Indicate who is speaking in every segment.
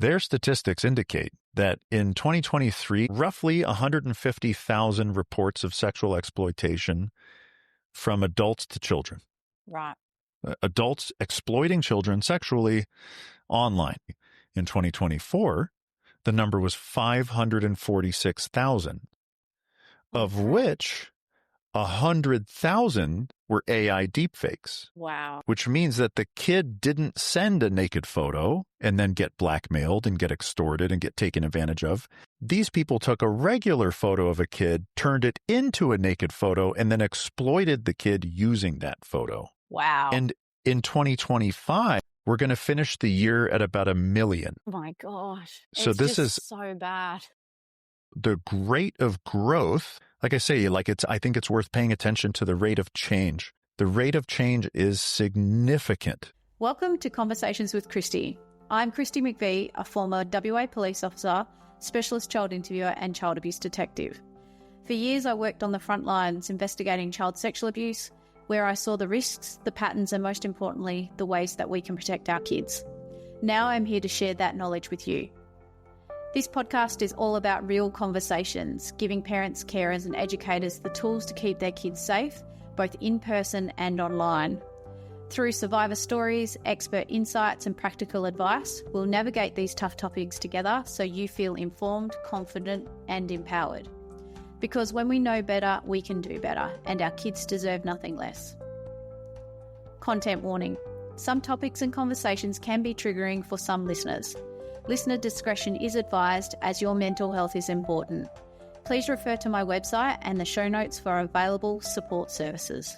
Speaker 1: Their statistics indicate that in 2023, roughly 150,000 reports of sexual exploitation from adults to children.
Speaker 2: Right.
Speaker 1: Adults exploiting children sexually online. In 2024, the number was 546,000, of which 100,000 were AI deepfakes.
Speaker 2: Wow.
Speaker 1: Which means that the kid didn't send a naked photo and then get blackmailed and get extorted and get taken advantage of. These people took a regular photo of a kid, turned it into a naked photo, and then exploited the kid using that photo.
Speaker 2: Wow.
Speaker 1: And in 2025, we're going to finish the year at about 1 million.
Speaker 2: Oh my gosh.
Speaker 1: So
Speaker 2: It's
Speaker 1: this
Speaker 2: just
Speaker 1: is
Speaker 2: so bad.
Speaker 1: the rate of growth. Like I say, I think it's worth paying attention to the rate of change. The rate of change is significant.
Speaker 3: Welcome to Conversations with Kristi. I'm Kristi McVie, a former WA police officer, specialist child interviewer and child abuse detective. For years, I worked on the front lines investigating child sexual abuse, where I saw the risks, the patterns, and most importantly, the ways that we can protect our kids. Now I'm here to share that knowledge with you. This podcast is all about real conversations, giving parents, carers, and educators the tools to keep their kids safe, both in person and online. Through survivor stories, expert insights, and practical advice, we'll navigate these tough topics together so you feel informed, confident, and empowered. Because when we know better, we can do better, and our kids deserve nothing less. Content warning. Some topics and conversations can be triggering for some listeners. Listener discretion is advised, as your mental health is important. Please refer to my website and the show notes for available support services.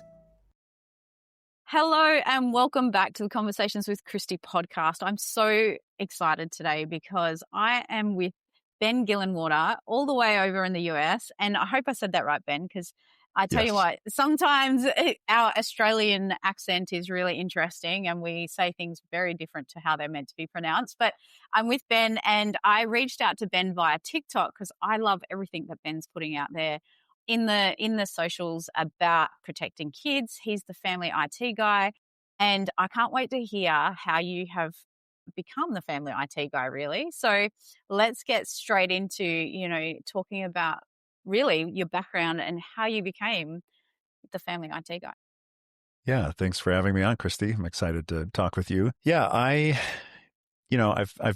Speaker 2: Hello and welcome back to the Conversations with Kristi podcast. I'm so excited today because I am with Ben Gillenwater all the way over in the US. And I hope I said that right, Ben, because I tell you what, sometimes our Australian accent is really interesting and we say things very different to how they're meant to be pronounced. But I'm with Ben and I reached out to Ben via TikTok because I love everything that Ben's putting out there in the socials about protecting kids. He's the family IT guy. And I can't wait to hear how you have become the family IT guy, really. So let's get straight into, talking about really your background and how you became the family IT guy.
Speaker 1: Yeah, thanks for having me on, Kristi. I'm excited to talk with you. Yeah, I've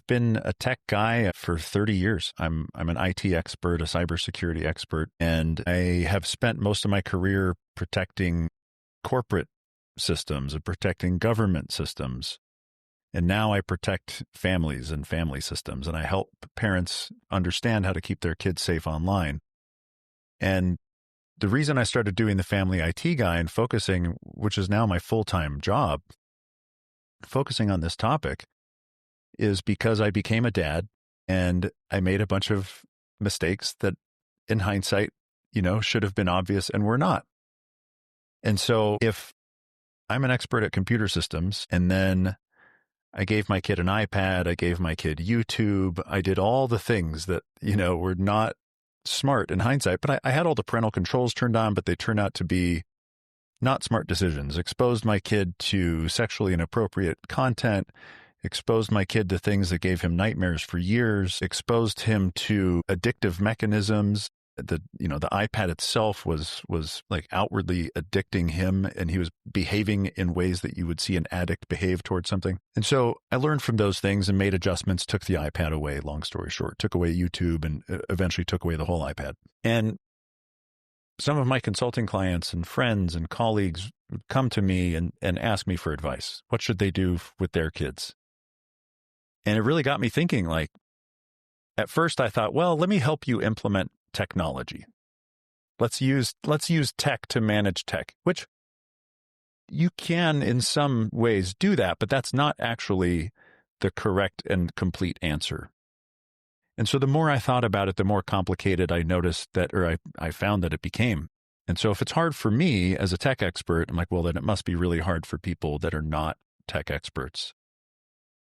Speaker 1: been a tech guy for 30 years. I'm an IT expert, a cybersecurity expert, and I have spent most of my career protecting corporate systems and protecting government systems. And now I protect families and family systems, and I help parents understand how to keep their kids safe online. And the reason I started doing the family IT guy and focusing, which is now my full-time job, focusing on this topic, is because I became a dad and I made a bunch of mistakes that in hindsight, should have been obvious and were not. And so if I'm an expert at computer systems and then I gave my kid an iPad, I gave my kid YouTube, I did all the things that, were not smart in hindsight, but I had all the parental controls turned on, but they turned out to be not smart decisions. Exposed my kid to sexually inappropriate content, exposed my kid to things that gave him nightmares for years, exposed him to addictive mechanisms. The iPad itself was like outwardly addicting him, and he was behaving in ways that you would see an addict behave towards something. And so I learned from those things and made adjustments, took the iPad away, long story short, took away YouTube and eventually took away the whole iPad. And some of my consulting clients and friends and colleagues would come to me and ask me for advice. What should they do with their kids? And it really got me thinking, like, at first I thought, well, let me help you implement technology. Let's use tech to manage tech, which you can in some ways do that, but that's not actually the correct and complete answer. And so the more I thought about it, the more complicated I noticed that, or I found that it became. And so if it's hard for me as a tech expert, I'm like, well, then it must be really hard for people that are not tech experts.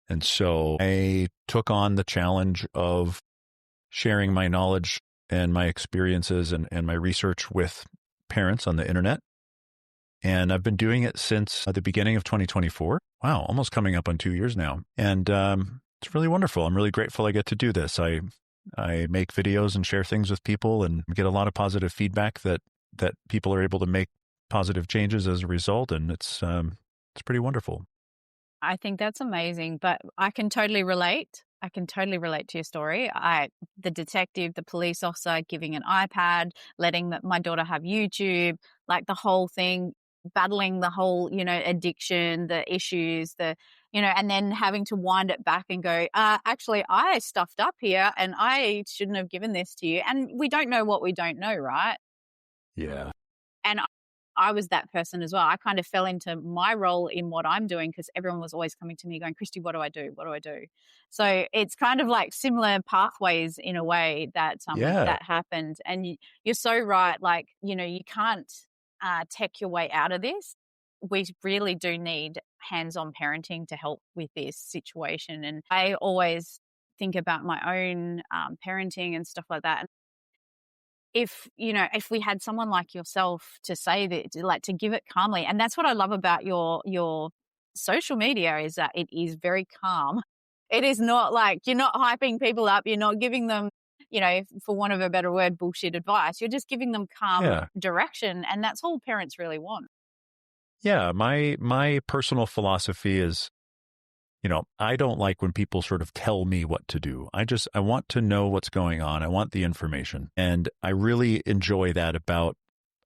Speaker 1: And so I took on the challenge of sharing my knowledge and my experiences and my research with parents on the internet. And I've been doing it since the beginning of 2024. Wow, almost coming up on 2 years now. And it's It's really wonderful. I'm really grateful I get to do this. I make videos and share things with people and get a lot of positive feedback that people are able to make positive changes as a result. And it's pretty wonderful.
Speaker 2: I think that's amazing, but I can totally relate. I can totally relate to your story. The detective, the police officer giving an iPad, letting my daughter have YouTube, like the whole thing, battling the whole, addiction, the issues, and then having to wind it back and go, actually, I stuffed up here and I shouldn't have given this to you. And we don't know what we don't know, right?
Speaker 1: Yeah.
Speaker 2: And I was that person as well. I kind of fell into my role in what I'm doing because everyone was always coming to me going, Kristi, what do I do? What do I do? So it's kind of like similar pathways in a way that that happened. And you're so right. Like, you can't tech your way out of this. We really do need hands-on parenting to help with this situation. And I always think about my own parenting and stuff like that. If we had someone like yourself to say that, like to give it calmly, and that's what I love about your social media is that it is very calm. It is not like you're not hyping people up. You're not giving them, for want of a better word, bullshit advice. You're just giving them calm direction, and that's all parents really want.
Speaker 1: Yeah, my personal philosophy is, I don't like when people sort of tell me what to do. I want to know what's going on. I want the information. And I really enjoy that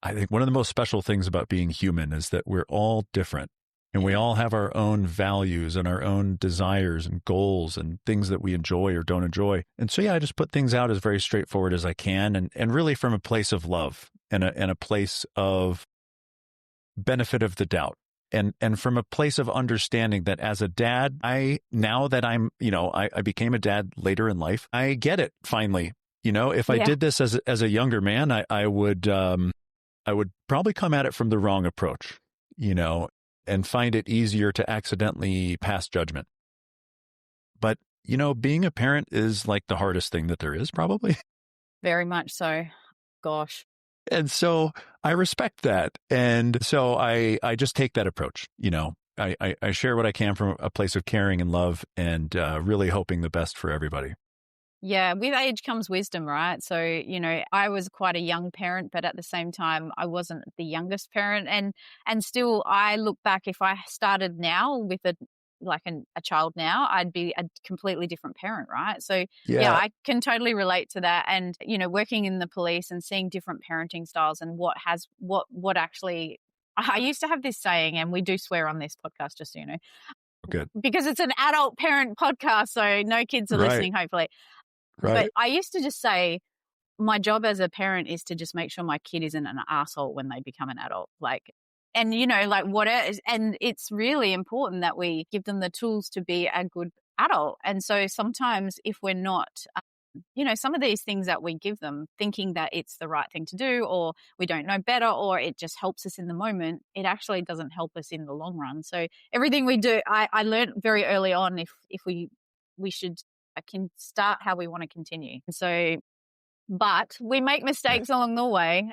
Speaker 1: I think one of the most special things about being human is that we're all different and we all have our own values and our own desires and goals and things that we enjoy or don't enjoy. And so, I just put things out as very straightforward as I can and really from a place of love and a place of benefit of the doubt. And from a place of understanding that as a dad, now that I'm, I became a dad later in life, I get it finally. If I did this as a younger man, I would probably come at it from the wrong approach, and find it easier to accidentally pass judgment. But, being a parent is like the hardest thing that there is probably.
Speaker 2: Very much so. Gosh.
Speaker 1: And so I respect that. And so I just take that approach. I share what I can from a place of caring and love and really hoping the best for everybody.
Speaker 2: Yeah, with age comes wisdom, right? So, I was quite a young parent, but at the same time, I wasn't the youngest parent. And still, I look back, if I started now with a child now, I'd be a completely different parent, right? So I can totally relate to that. And, working in the police and seeing different parenting styles and what actually, I used to have this saying, and we do swear on this podcast, just so you know.
Speaker 1: Good.
Speaker 2: Because it's an adult parent podcast, so no kids are listening, hopefully.
Speaker 1: Right.
Speaker 2: But I used to just say, my job as a parent is to just make sure my kid isn't an asshole when they become an adult. And it's really important that we give them the tools to be a good adult. And so sometimes if we're not, some of these things that we give them thinking that it's the right thing to do, or we don't know better, or it just helps us in the moment, it actually doesn't help us in the long run. So everything we do, I learned very early on if we should can start how we want to continue. So, but we make mistakes along the way.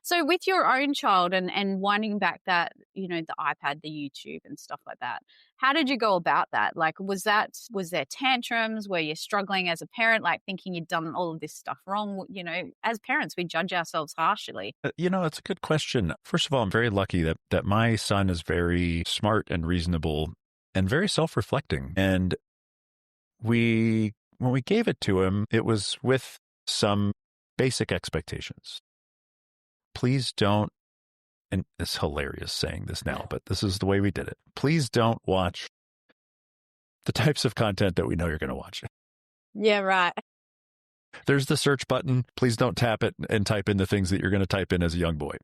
Speaker 2: So with your own child and winding back that, the iPad, the YouTube and stuff like that, how did you go about that? Like, was there tantrums? Were you struggling as a parent, like thinking you'd done all of this stuff wrong? As parents, we judge ourselves harshly.
Speaker 1: It's a good question. First of all, I'm very lucky that my son is very smart and reasonable and very self-reflecting. And when we gave it to him, it was with some basic expectations. Please don't, and it's hilarious saying this now, but this is the way we did it. Please don't watch the types of content that we know you're going to watch.
Speaker 2: Yeah, right.
Speaker 1: There's the search button. Please don't tap it and type in the things that you're going to type in as a young boy.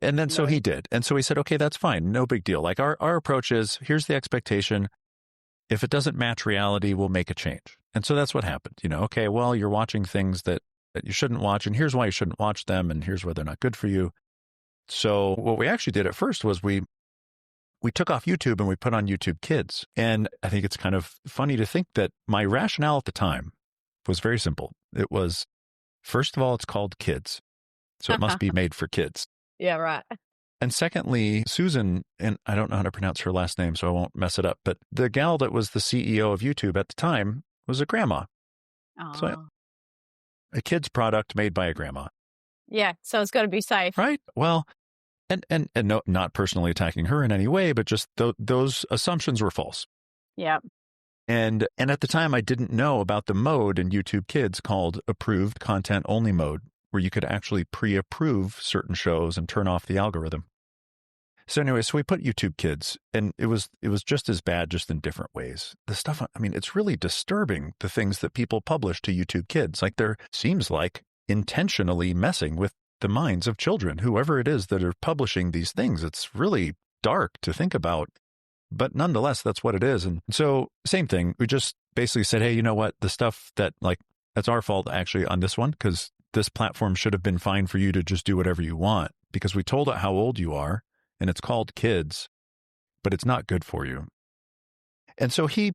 Speaker 1: And then so he did. And so he said, okay, that's fine. No big deal. Like our approach is, here's the expectation. If it doesn't match reality, we'll make a change. And so that's what happened. Okay, well, you're watching things that you shouldn't watch, and here's why you shouldn't watch them, and here's why they're not good for you. So what we actually did at first was we took off YouTube and we put on YouTube Kids. And I think it's kind of funny to think that my rationale at the time was very simple. It was, first of all, it's called Kids, so it must be made for kids.
Speaker 2: Yeah, right.
Speaker 1: And secondly, Susan, and I don't know how to pronounce her last name, so I won't mess it up, but the gal that was the CEO of YouTube at the time was a grandma. So a kid's product made by a grandma.
Speaker 2: Yeah, so it's got to be safe.
Speaker 1: Right? Well, and no, not personally attacking her in any way, but just those assumptions were false.
Speaker 2: Yeah.
Speaker 1: And at the time, I didn't know about the mode in YouTube Kids called approved content only mode, where you could actually pre-approve certain shows and turn off the algorithm. So anyway, so we put YouTube Kids, and it was just as bad, just in different ways. The stuff, I mean, it's really disturbing, the things that people publish to YouTube Kids. Like, there seems like intentionally messing with the minds of children, whoever it is that are publishing these things. It's really dark to think about. But nonetheless, that's what it is. And so same thing. We just basically said, hey, you know what? The stuff that, like, that's our fault actually on this one, because this platform should have been fine for you to just do whatever you want, because we told it how old you are and it's called Kids, but it's not good for you. And so he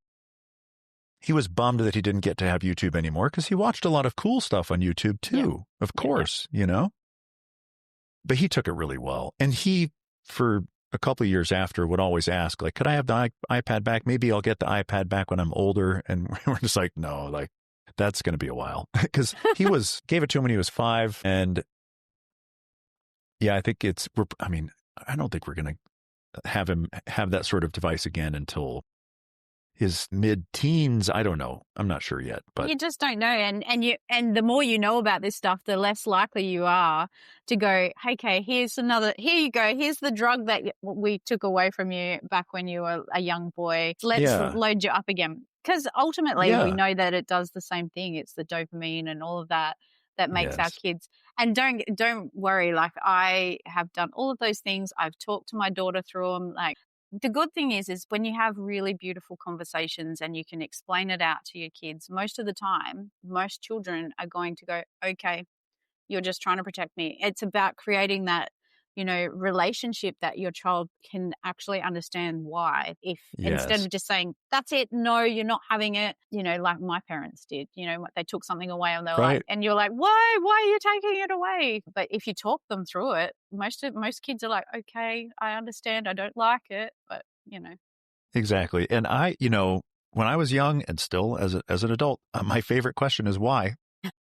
Speaker 1: was bummed that he didn't get to have YouTube anymore, because he watched a lot of cool stuff on YouTube too, of course, you know, but he took it really well. And he, for a couple of years after, would always ask, like, could I have the iPad back? Maybe I'll get the iPad back when I'm older. And we're just like, no, like, that's going to be a while, because he gave it to him when he was 5. And yeah, I think I don't think we're going to have him have that sort of device again until his mid-teens. I don't know. I'm not sure yet, but
Speaker 2: you just don't know. And the more you know about this stuff, the less likely you are to go, hey, okay, here you go. Here's the drug that we took away from you back when you were a young boy. Let's load you up again. Because ultimately we know that it does the same thing. It's the dopamine and all of that makes our kids. And don't worry. Like, I have done all of those things. I've talked to my daughter through them. Like, the good thing is when you have really beautiful conversations and you can explain it out to your kids, most of the time, most children are going to go, okay, you're just trying to protect me. It's about creating that, relationship that your child can actually understand why. If instead of just saying, that's it, no, you're not having it, like my parents did, they took something away and they were like, and you're like, why are you taking it away? But if you talk them through it, most kids are like, okay, I understand, I don't like it, but
Speaker 1: Exactly. And I, when I was young and still as an adult, my favorite question is why.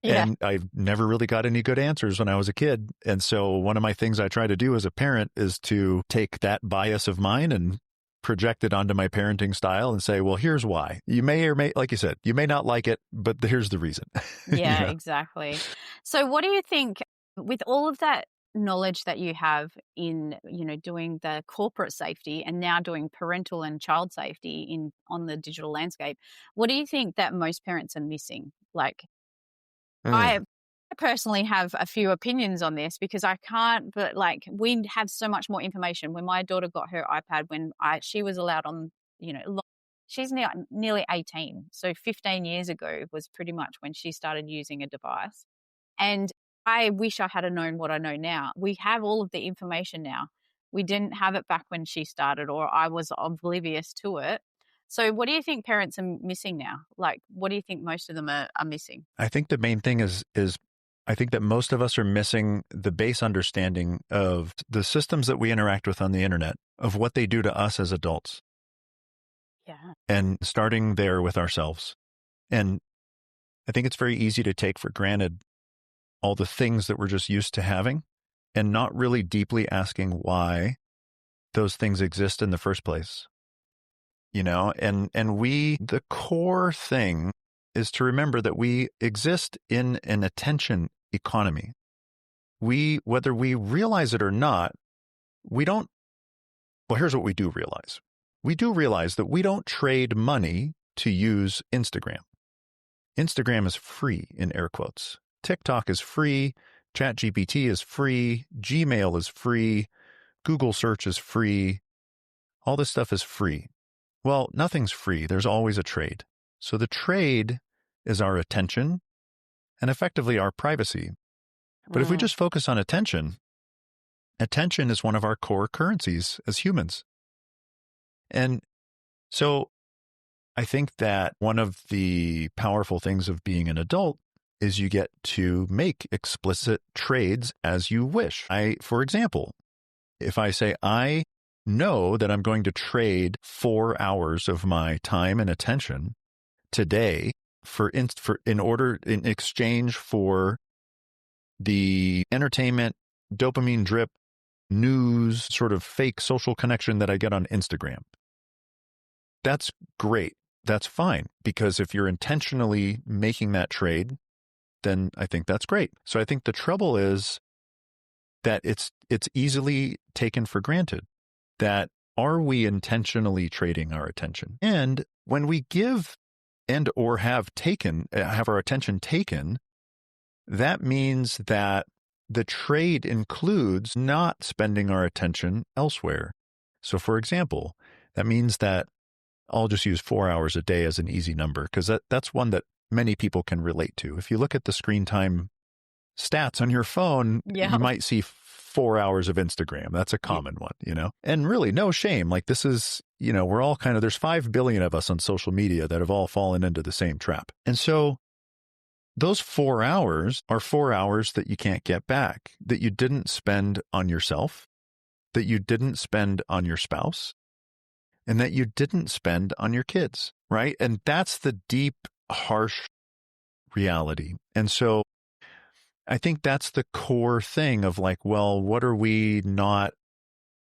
Speaker 1: Yeah. And I've never really got any good answers when I was a kid. And so one of my things I try to do as a parent is to take that bias of mine and project it onto my parenting style and say, well, here's why. You may or may, like you said, you may not like it, but here's the reason.
Speaker 2: Yeah, exactly. So what do you think, with all of that knowledge that you have in, doing the corporate safety and now doing parental and child safety on the digital landscape, what do you think that most parents are missing? Like, I personally have a few opinions on this, because I can't, but like, we have so much more information. When my daughter got her iPad, when she was allowed on, she's now nearly 18. So 15 years ago was pretty much when she started using a device. And I wish I had known what I know now. We have all of the information now. We didn't have it back when she started, or I was oblivious to it. So what do you think parents are missing now? Like, what do you think most of them are missing?
Speaker 1: I think the main thing is I think that most of us are missing the base understanding of the systems that we interact with on the internet, of what they do to us as adults.
Speaker 2: Yeah.
Speaker 1: And starting there with ourselves. And I think it's very easy to take for granted all the things that we're just used to having, and not really deeply asking why those things exist in the first place. And the core thing is to remember that we exist in an attention economy. Whether we realize it or not, well, here's what we do realize. We do realize that we don't trade money to use Instagram. Instagram is free, in air quotes. TikTok is free. ChatGPT is free. Gmail is free. Google search is free. All this stuff is free. Well, nothing's free. There's always a trade. So the trade is our attention and effectively our privacy. But if we just focus on attention is one of our core currencies as humans. And so I think that one of the powerful things of being an adult is you get to make explicit trades as you wish. For example, If I say, I know that I'm going to trade 4 hours of my time and attention today in exchange for the entertainment, dopamine drip, news, sort of fake social connection that I get on Instagram. That's great. That's fine. Because if you're intentionally making that trade, then I think that's great. So I think the trouble is that it's easily taken for granted. That are we intentionally trading our attention? And when we give or have our attention taken, that means that the trade includes not spending our attention elsewhere. So for example, that means that I'll just use 4 hours a day as an easy number because that's one that many people can relate to. If you look at the screen time stats on your phone, you might see 4 hours of Instagram. That's a common one, and really no shame. Like this is, we're all there's 5 billion of us on social media that have all fallen into the same trap. And so those 4 hours are 4 hours that you can't get back, that you didn't spend on yourself, that you didn't spend on your spouse, and that you didn't spend on your kids, right? And that's the deep, harsh reality. And so I think that's the core thing of what are we not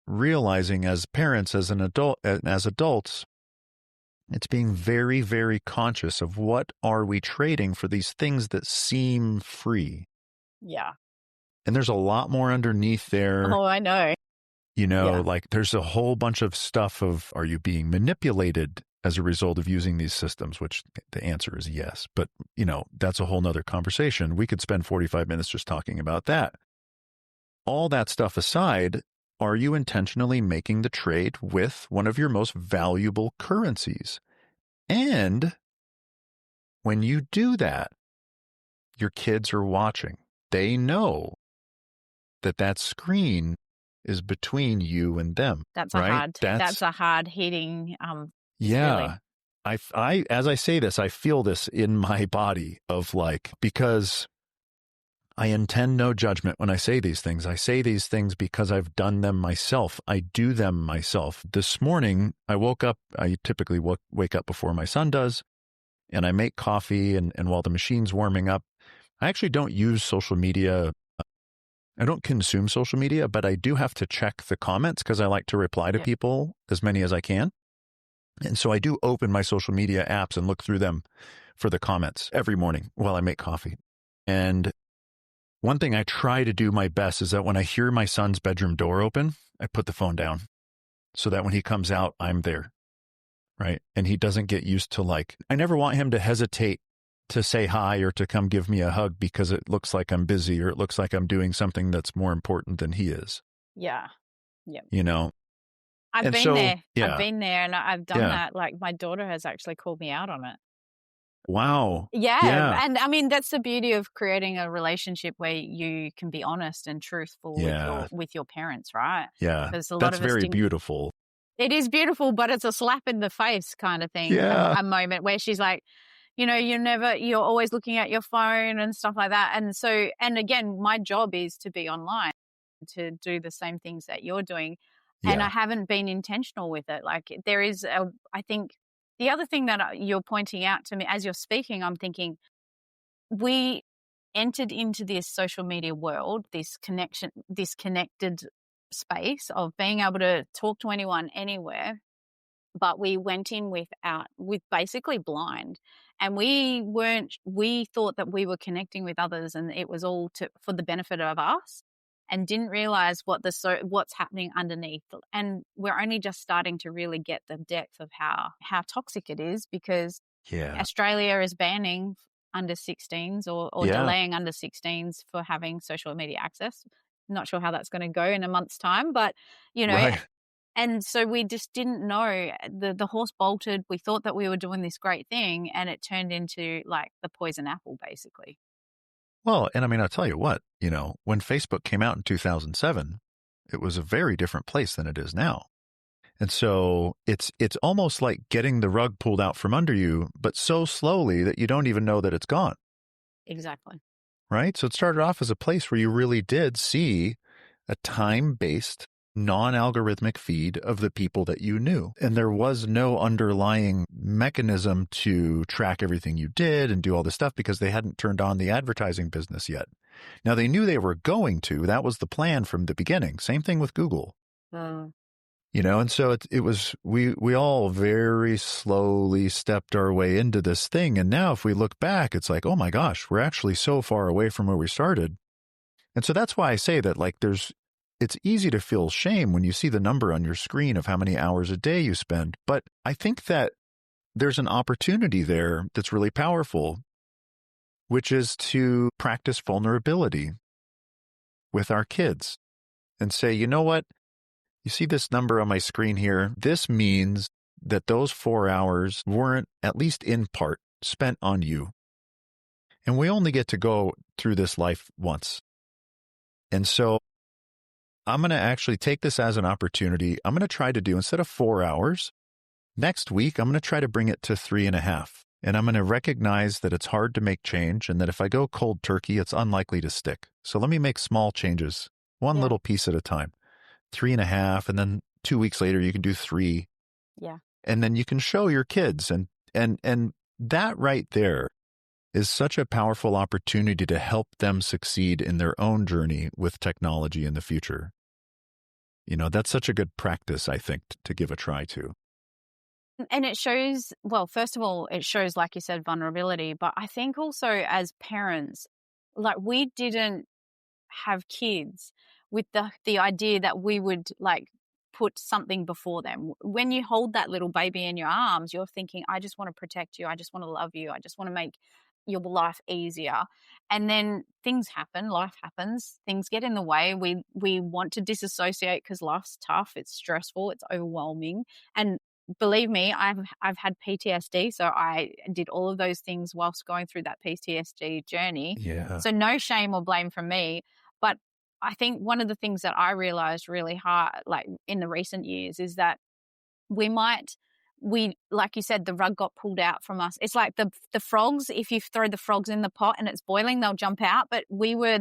Speaker 1: realizing as parents, as adults? It's being very, very conscious of what are we trading for these things that seem free.
Speaker 2: Yeah.
Speaker 1: And there's a lot more underneath there.
Speaker 2: Oh, I know.
Speaker 1: There's a whole bunch of stuff of, are you being manipulated as a result of using these systems? Which the answer is yes. But, that's a whole nother conversation. We could spend 45 minutes just talking about that. All that stuff aside, are you intentionally making the trade with one of your most valuable currencies? And when you do that, your kids are watching. They know that screen is between you and them.
Speaker 2: That's
Speaker 1: right?
Speaker 2: That's a hard hitting.
Speaker 1: Yeah. I as I say this, I feel this in my body of because I intend no judgment when I say these things. I say these things because I've done them myself. I do them myself. This morning, I woke up. I typically wake up before my son does, and I make coffee. And while the machine's warming up, I actually don't use social media. I don't consume social media, but I do have to check the comments because I like to reply to people, as many as I can. And so I do open my social media apps and look through them for the comments every morning while I make coffee. And one thing I try to do my best is that when I hear my son's bedroom door open, I put the phone down so that when he comes out, I'm there, right? And he doesn't get used to I never want him to hesitate to say hi or to come give me a hug because it looks like I'm busy or it looks like I'm doing something that's more important than he is.
Speaker 2: Yeah. Yep.
Speaker 1: I've
Speaker 2: been there. Yeah. I've been there and I've done that. My daughter has actually called me out on it.
Speaker 1: Wow.
Speaker 2: Yeah. And I mean, that's the beauty of creating a relationship where you can be honest and truthful with your parents, right?
Speaker 1: Yeah. That's very beautiful.
Speaker 2: It is beautiful, but it's a slap in the face kind of thing.
Speaker 1: Yeah.
Speaker 2: A moment where she's like, you're always looking at your phone and stuff like that. And so, and again, my job is to be online, to do the same things that you're doing. Yeah. And I haven't been intentional with it. There is, I think the other thing that you're pointing out to me as you're speaking, I'm thinking we entered into this social media world, this connected space of being able to talk to anyone anywhere. But we went in with basically blind, and we thought that we were connecting with others and it was all for the benefit of us, and didn't realize what's happening underneath. And we're only just starting to really get the depth of how toxic it is, because Australia is banning under 16s or delaying under 16s for having social media access. Not sure how that's going to go in a month's time, but right. And so we just didn't know. The horse bolted. We thought that we were doing this great thing, and it turned into the poison apple, basically.
Speaker 1: Well, and I mean, I'll tell you what, when Facebook came out in 2007, it was a very different place than it is now. And so it's almost like getting the rug pulled out from under you, but so slowly that you don't even know that it's gone.
Speaker 2: Exactly.
Speaker 1: Right? So it started off as a place where you really did see a time-based non-algorithmic feed of the people that you knew. And there was no underlying mechanism to track everything you did and do all this stuff because they hadn't turned on the advertising business yet. Now, they knew they were going to. That was the plan from the beginning. Same thing with Google. And so it was, we all very slowly stepped our way into this thing. And now if we look back, it's like, oh my gosh, we're actually so far away from where we started. And so that's why I say that, like, it's easy to feel shame when you see the number on your screen of how many hours a day you spend. But I think that there's an opportunity there that's really powerful, which is to practice vulnerability with our kids and say, you know what? You see this number on my screen here? This means that those 4 hours weren't, at least in part, spent on you. And we only get to go through this life once. And so I'm going to actually take this as an opportunity. I'm going to try to do, instead of 4 hours, next week, I'm going to try to bring it to 3.5. And I'm going to recognize that it's hard to make change and that if I go cold turkey, it's unlikely to stick. So let me make small changes, one little piece at a time. 3.5, and then 2 weeks later you can do 3.
Speaker 2: Yeah.
Speaker 1: And then you can show your kids, and that right there is such a powerful opportunity to help them succeed in their own journey with technology in the future. That's such a good practice, I think, to give a try to.
Speaker 2: And it shows, well, first of all, it shows, like you said, vulnerability, but I think also as parents, like, we didn't have kids with the idea that we would, like, put something before them. When you hold that little baby in your arms, you're thinking, I just want to protect you. I just want to love you. I just want to make your life easier. And then things happen, life happens, things get in the way. We want to disassociate because life's tough, it's stressful, it's overwhelming. And believe me, I've had PTSD, so I did all of those things whilst going through that PTSD journey.
Speaker 1: Yeah.
Speaker 2: So no shame or blame from me. But I think one of the things that I realized really hard, like in the recent years, is that like you said, the rug got pulled out from us. It's like the frogs. If you throw the frogs in the pot and it's boiling, they'll jump out. But we're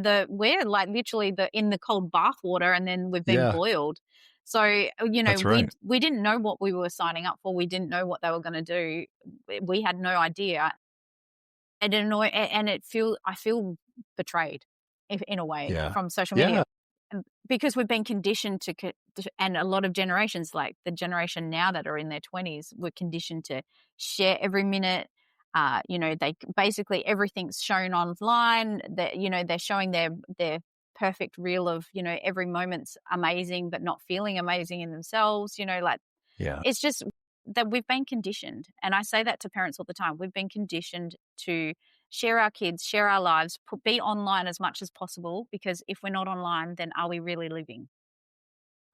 Speaker 2: like literally in the cold bath water, and then we've been boiled. So,
Speaker 1: That's right.
Speaker 2: we didn't know what we were signing up for. We didn't know what they were going to do. We had no idea. And I feel betrayed in a way from social media. Because we've been conditioned and a lot of generations, like the generation now that are in their 20s, were conditioned to share every minute. They basically, everything's shown online. That they're showing their perfect reel of every moment's amazing, but not feeling amazing in themselves. It's just that we've been conditioned, and I say that to parents all the time. We've been conditioned to share our kids, share our lives, be online as much as possible, because if we're not online, then are we really living?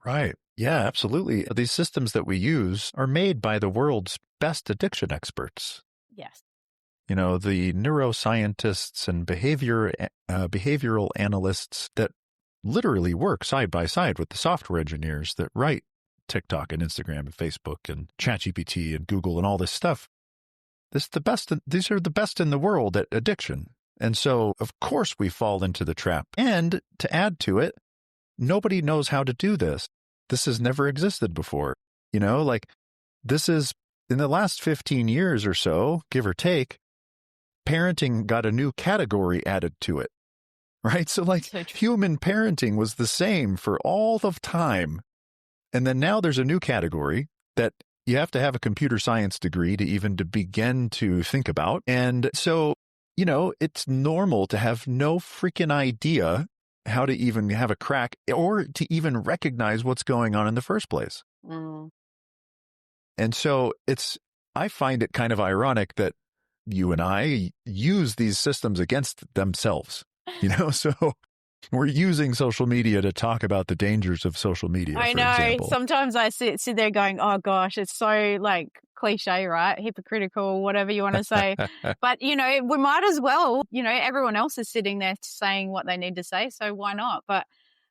Speaker 1: Right. Yeah, absolutely. These systems that we use are made by the world's best addiction experts.
Speaker 2: Yes.
Speaker 1: The neuroscientists and behavioral analysts that literally work side by side with the software engineers that write TikTok and Instagram and Facebook and ChatGPT and Google and all this stuff. These are the best in the world at addiction. And so, of course, we fall into the trap. And to add to it, nobody knows how to do this. This has never existed before. This is, in the last 15 years or so, give or take, parenting got a new category added to it, right? So, human parenting was the same for all of time. And then now there's a new category that you have to have a computer science degree to begin to think about. And so, it's normal to have no freaking idea how to even have a crack or to even recognize what's going on in the first place.
Speaker 2: Mm.
Speaker 1: And so I find it kind of ironic that you and I use these systems against themselves, so we're using social media to talk about the dangers of social media.
Speaker 2: I
Speaker 1: for
Speaker 2: know.
Speaker 1: example.
Speaker 2: Sometimes I sit there going, oh gosh, it's so cliche, right? Hypocritical, whatever you want to say. But, we might as well, everyone else is sitting there saying what they need to say. So why not? But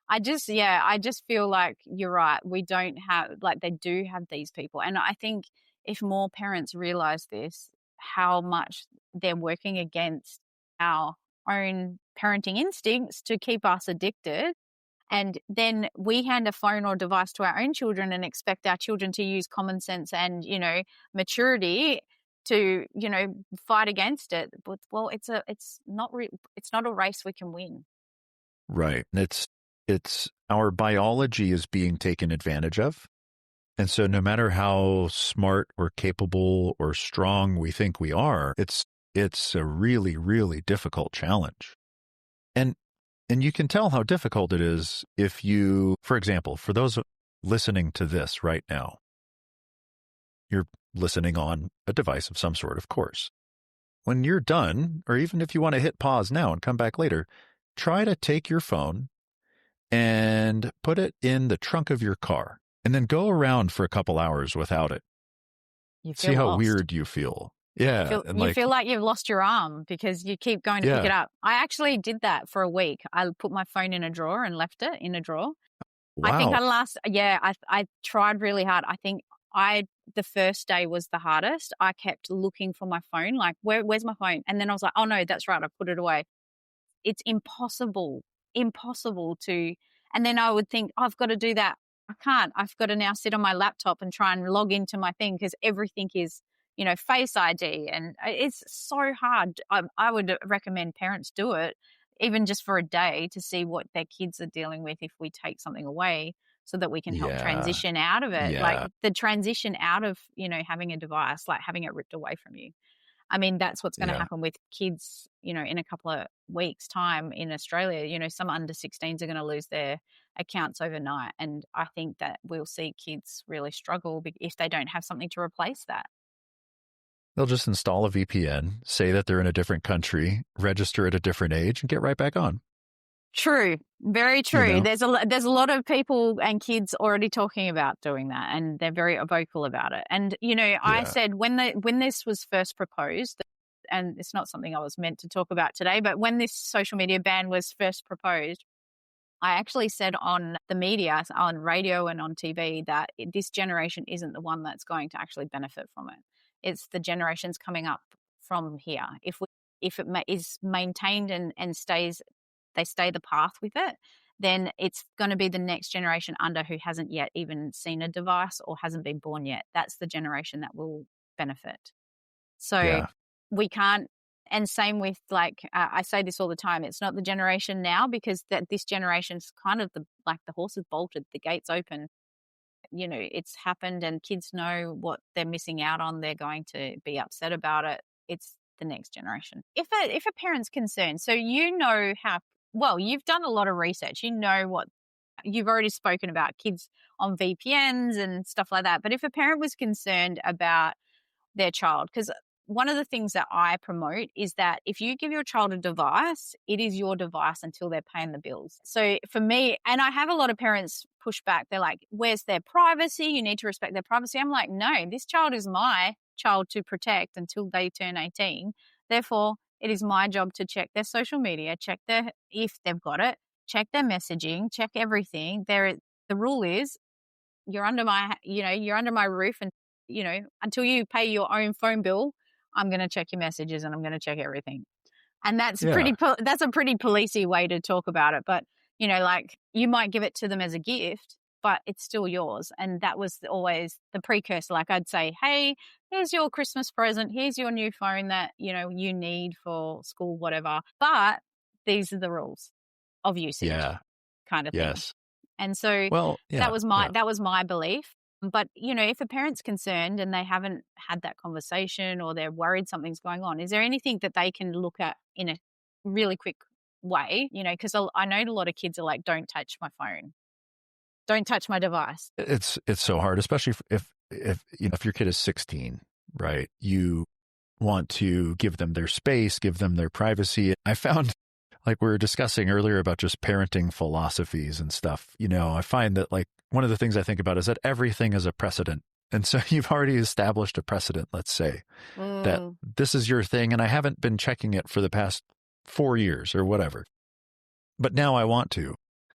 Speaker 2: I just feel like you're right. We don't have, they do have these people. And I think if more parents realize this, how much they're working against our own parenting instincts to keep us addicted. And then we hand a phone or device to our own children and expect our children to use common sense and, maturity to, fight against it. But, well, it's not a race we can win.
Speaker 1: Right. It's our biology is being taken advantage of. And so no matter how smart or capable or strong we think we are, it's a really, really difficult challenge. And you can tell how difficult it is if you, for example, for those listening to this right now, you're listening on a device of some sort, of course. When you're done, or even if you want to hit pause now and come back later, try to take your phone and put it in the trunk of your car and then go around for a couple hours without it.
Speaker 2: You feel
Speaker 1: See how
Speaker 2: lost.
Speaker 1: weird you feel. Yeah.
Speaker 2: You feel like you've lost your arm because you keep going to pick it up. I actually did that for a week. I put my phone in a drawer and left it in a drawer.
Speaker 1: Wow.
Speaker 2: I think I tried really hard. I think the first day was the hardest. I kept looking for my phone, like, where's my phone? And then I was like, oh no, that's right, I put it away. It's impossible to, and then I would think, I've got to do that. I can't. I've got to now sit on my laptop and try and log into my thing because everything is, Face ID, and it's so hard. I would recommend parents do it, even just for a day, to see what their kids are dealing with if we take something away, so that we can help transition out of it.
Speaker 1: Yeah.
Speaker 2: Like the transition out of, having a device, like having it ripped away from you. I mean, that's what's going to happen with kids, in a couple of weeks' time in Australia. Some under 16s are going to lose their accounts overnight. And I think that we'll see kids really struggle if they don't have something to replace that.
Speaker 1: They'll just install a VPN, say that they're in a different country, register at a different age, and get right back on.
Speaker 2: True. Very true. There's a lot of people and kids already talking about doing that, and they're very vocal about it. And, I said when this was first proposed, and it's not something I was meant to talk about today, but when this social media ban was first proposed, I actually said on the media, on radio and on TV, that this generation isn't the one that's going to actually benefit from it. It's the generations coming up from here. If it is maintained and they stay the path with it, then it's going to be the next generation under who hasn't yet even seen a device or hasn't been born yet. That's the generation that will benefit. So we can't, and same with I say this all the time, it's not the generation now, because this generation's kind of the horse is bolted, the gate's open. It's happened and kids know what they're missing out on. They're going to be upset about it. It's the next generation. If a parent's concerned, so you've done a lot of research, what you've already spoken about, kids on VPNs and stuff like that. But if a parent was concerned about their child, because one of the things that I promote is that if you give your child a device, it is your device until they're paying the bills. So for me, and I have a lot of parents push back, they're like, where's their privacy? You need to respect their privacy. I'm like, no, this child is my child to protect until they turn 18. Therefore, it is my job to check their social media, check if they've got it, check their messaging, check everything. The rule is you're under my roof, and, until you pay your own phone bill, I'm going to check your messages and I'm going to check everything. And that's a pretty policey way to talk about it. But, you might give it to them as a gift, but it's still yours. And that was always the precursor. Like I'd say, hey, here's your Christmas present. Here's your new phone that, you need for school, whatever. But these are the rules of usage kind of thing.
Speaker 1: Yes.
Speaker 2: And so that was my belief. But, if a parent's concerned and they haven't had that conversation or they're worried something's going on, is there anything that they can look at in a really quick way? Because I know a lot of kids are like, don't touch my phone. Don't touch my device.
Speaker 1: It's so hard, especially if your kid is 16, right? You want to give them their space, give them their privacy. I found, like we were discussing earlier about just parenting philosophies and stuff, I find that one of the things I think about is that everything is a precedent. And so you've already established a precedent, let's say, that this is your thing and I haven't been checking it for the past 4 years or whatever. But now I want to.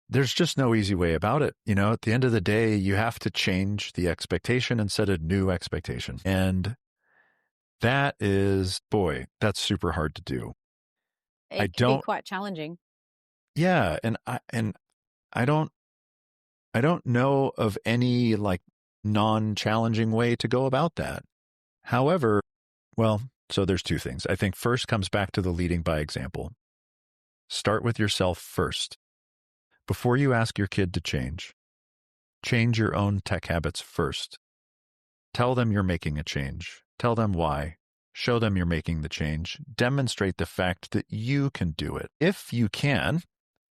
Speaker 1: There's just no easy way about it. At the end of the day, you have to change the expectation and set a new expectation. And that is, that's super hard to do.
Speaker 2: It can be quite challenging.
Speaker 1: Yeah. And I don't know of any like non-challenging way to go about that. However, well, so there's two things. I think first comes back to the leading by example. Start with yourself first. Before you ask your kid to change your own tech habits first. Tell them you're making a change. Tell them why. Show them you're making the change. Demonstrate the fact that you can do it. If you can,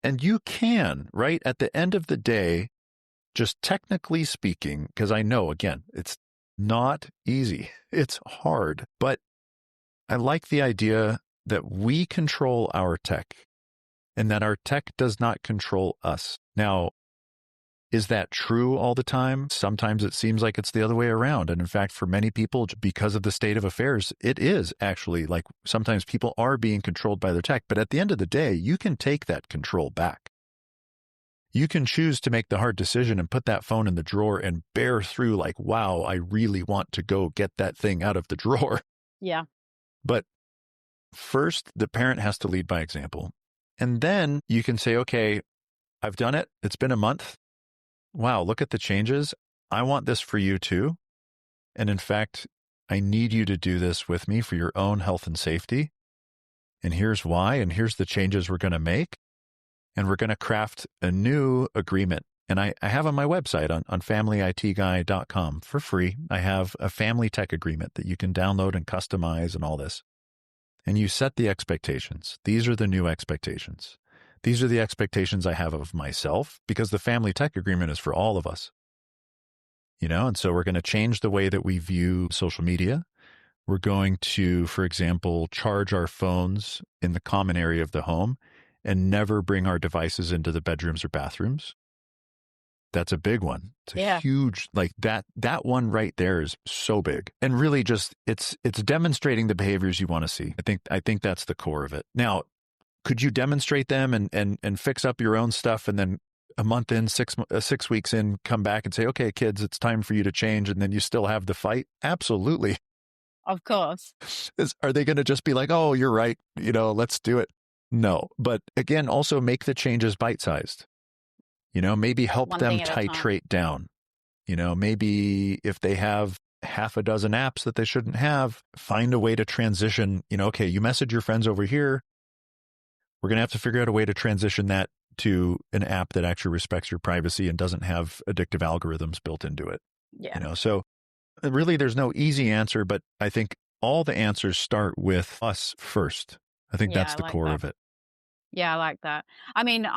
Speaker 1: and you can, right? At the end of the day, just technically speaking, because I know, again, it's not easy. It's hard. But I like the idea that we control our tech and that our tech does not control us. Now, is that true all the time? Sometimes it seems like it's the other way around. And in fact, for many people, because of the state of affairs, it is actually like sometimes people are being controlled by their tech. But at the end of the day, you can take that control back. You can choose to make the hard decision and put that phone in the drawer and bear through like, wow, I really want to go get that thing out of the drawer.
Speaker 2: Yeah.
Speaker 1: But first, the parent has to lead by example. And then you can say, okay, I've done it. It's been a month. Wow, look at the changes. I want this for you too. And in fact, I need you to do this with me for your own health and safety. And here's why. And here's the changes we're going to make. And we're going to craft a new agreement. And I have on my website on familyitguy.com for free. I have a family tech agreement that you can download and customize and all this. And you set the expectations. These are the new expectations. These are the expectations I have of myself because the family tech agreement is for all of us. And so we're going to change the way that we view social media. We're going to, for example, charge our phones in the common area of the home and never bring our devices into the bedrooms or bathrooms. That's a big one. It's a huge, like that one right there is so big. And really just, it's demonstrating the behaviors you want to see. I think that's the core of it. Now, could you demonstrate them and fix up your own stuff and then a month in, 6 weeks in, come back and say, okay, kids, it's time for you to change, and then you still have the fight? Absolutely.
Speaker 2: Of course.
Speaker 1: Are they going to just be like, oh, you're right, let's do it? No. But again, also make the changes bite-sized. Maybe help them titrate down. Maybe if they have half a dozen apps that they shouldn't have, find a way to transition, okay, you message your friends over here. We're going to have to figure out a way to transition that to an app that actually respects your privacy and doesn't have addictive algorithms built into it.
Speaker 2: Yeah.
Speaker 1: So really there's no easy answer, but I think all the answers start with us first. I think that's the core of it.
Speaker 2: Yeah, I like that. I mean,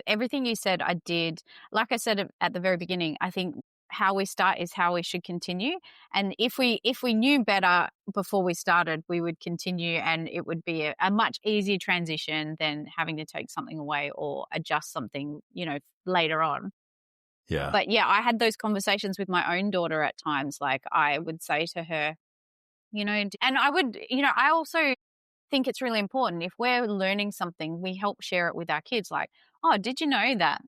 Speaker 2: everything you said, I did. Like I said at the very beginning, I think how we start is how we should continue. And if we knew better before we started, we would continue, and it would be a much easier transition than having to take something away or adjust something, later on.
Speaker 1: Yeah.
Speaker 2: But yeah, I had those conversations with my own daughter at times. Like I would say to her, and I would, I also think it's really important if we're learning something, we help share it with our kids. Like, oh, did you know that,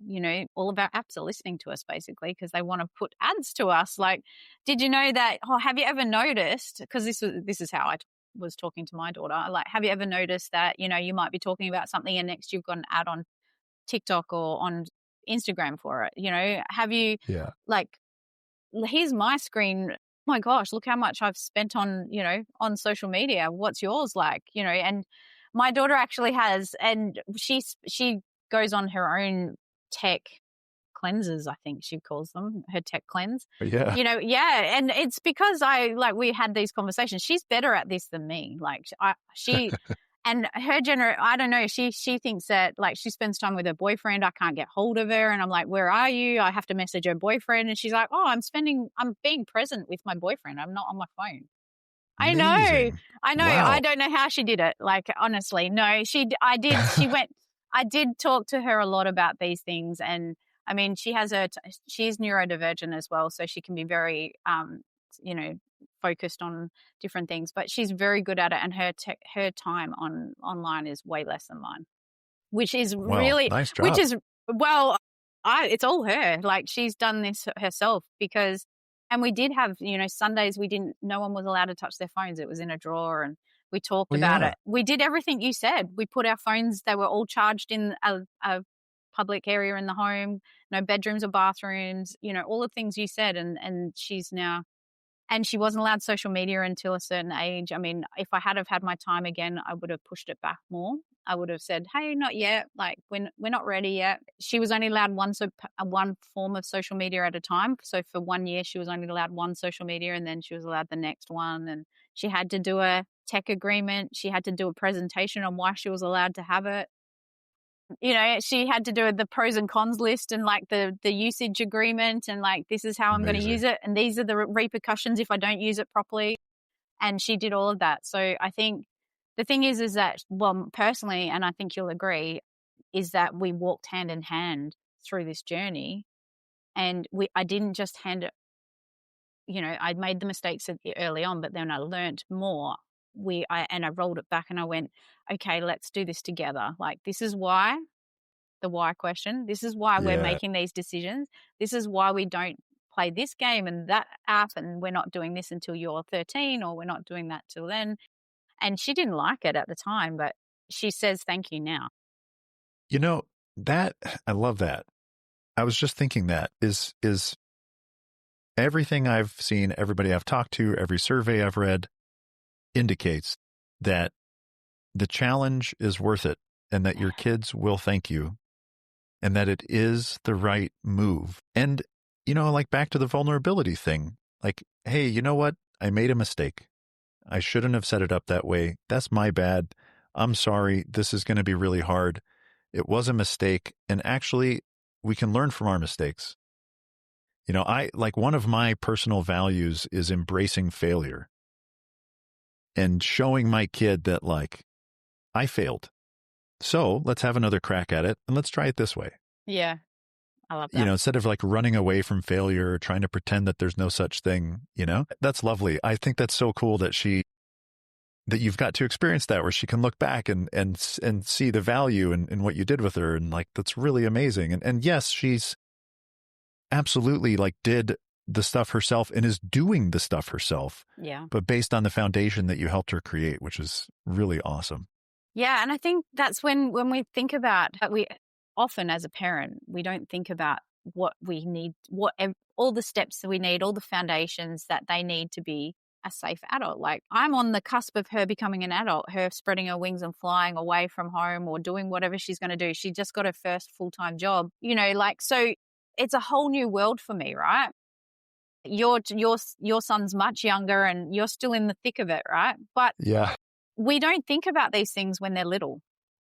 Speaker 2: all of our apps are listening to us basically because they want to put ads to us. Like, did you know that, have you ever noticed, because this is how I was talking to my daughter, like, have you ever noticed that, you might be talking about something and next you've got an ad on TikTok or on Instagram for it, have you, like, here's my screen. Oh my gosh, look how much I've spent on, on social media. What's yours like? And my daughter actually has, and she goes on her own tech cleanses, I think she calls them, her tech cleanse.
Speaker 1: Yeah.
Speaker 2: And it's because we had these conversations. She's better at this than me. Like she and her I don't know, she thinks that like she spends time with her boyfriend. I can't get hold of her. And I'm like, where are you? I have to message her boyfriend. And she's like, oh, I'm being present with my boyfriend. I'm not on my phone.
Speaker 1: Amazing.
Speaker 2: I know.
Speaker 1: Wow.
Speaker 2: I don't know how she did it. Like, honestly, no, I did talk to her a lot about these things. And I mean, she's neurodivergent as well. So she can be very, focused on different things, but she's very good at it. And her time online is way less than mine, which is really,
Speaker 1: nice job.
Speaker 2: which is, it's all her. Like she's done this herself and we did have, Sundays no one was allowed to touch their phones. It was in a drawer and we talked about it. We did everything you said. We put our phones, they were all charged in a public area in the home, no bedrooms or bathrooms, all the things you said. And she's now, and she wasn't allowed social media until a certain age. I mean, if I had have had my time again, I would have pushed it back more. I would have said, hey, not yet. Like, we're not ready yet. She was only allowed one form of social media at a time. So for 1 year, she was only allowed one social media, and then she was allowed the next one. And she had to do a tech agreement. She had to do a presentation on why she was allowed to have it. She had to do the pros and cons list and like the usage agreement and like, this is how I'm going to use it. And these are the repercussions if I don't use it properly. And she did all of that. So I think the thing is that, well, personally, and I think you'll agree, is that we walked hand in hand through this journey. And I didn't just hand it, I made the mistakes early on, but then I learned more. I rolled it back and I went, okay, let's do this together. Like, this is why, the why question. This is why we're making these decisions. This is why we don't play this game and that app, and we're not doing this until you're 13, or we're not doing that till then. And she didn't like it at the time, but she says thank you now.
Speaker 1: That I love that. I was just thinking that is everything I've seen, everybody I've talked to, every survey I've read indicates that the challenge is worth it, and that your kids will thank you, and that it is the right move. And, like back to the vulnerability thing, like, hey, you know what? I made a mistake. I shouldn't have set it up that way. That's my bad. I'm sorry. This is going to be really hard. It was a mistake. And actually, we can learn from our mistakes. One of my personal values is embracing failure and showing my kid that, like, I failed. So let's have another crack at it and let's try it this way.
Speaker 2: Yeah. I love that.
Speaker 1: Instead of like running away from failure or trying to pretend that there's no such thing, that's lovely. I think that's so cool that you've got to experience that, where she can look back and see the value in what you did with her. And like, that's really amazing. And yes, she's absolutely like did the stuff herself and is doing the stuff herself.
Speaker 2: Yeah.
Speaker 1: But based on the foundation that you helped her create, which is really awesome.
Speaker 2: Yeah. And I think that's when we think about, we often as a parent, we don't think about what we need, all the steps that we need, all the foundations that they need to be a safe adult. Like, I'm on the cusp of her becoming an adult, her spreading her wings and flying away from home or doing whatever she's going to do. She just got her first full-time job, so it's a whole new world for me, right? Your son's much younger and you're still in the thick of it, right? But
Speaker 1: yeah,
Speaker 2: we don't think about these things when they're little.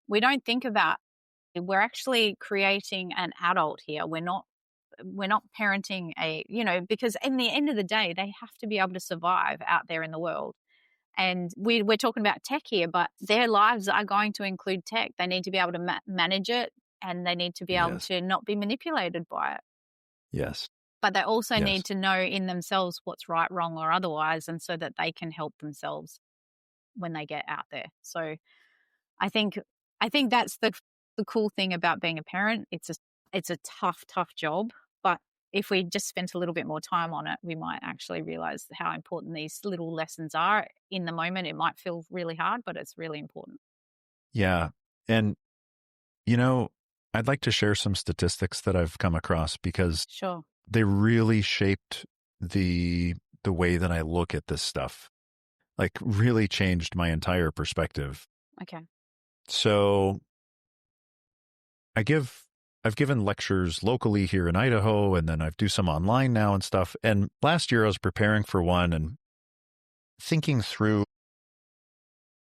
Speaker 2: We don't think about, we're actually creating an adult here. We're not parenting because in the end of the day, they have to be able to survive out there in the world. And we're talking about tech here, but their lives are going to include tech. They need to be able to manage it, and they need to be able to not be manipulated by it.
Speaker 1: Yes.
Speaker 2: But they also need to know in themselves what's right, wrong, or otherwise, and so that they can help themselves when they get out there. So I think that's the cool thing about being a parent. It's a tough job, but if we just spent a little bit more time on it, we might actually realize how important these little lessons are. In the moment, it might feel really hard, but it's really important.
Speaker 1: Yeah. And, I'd like to share some statistics that I've come across, because they really shaped the way that I look at this stuff, like really changed my entire perspective.
Speaker 2: Okay.
Speaker 1: So I've given lectures locally here in Idaho, and then I do some online now and stuff. And last year I was preparing for one and thinking through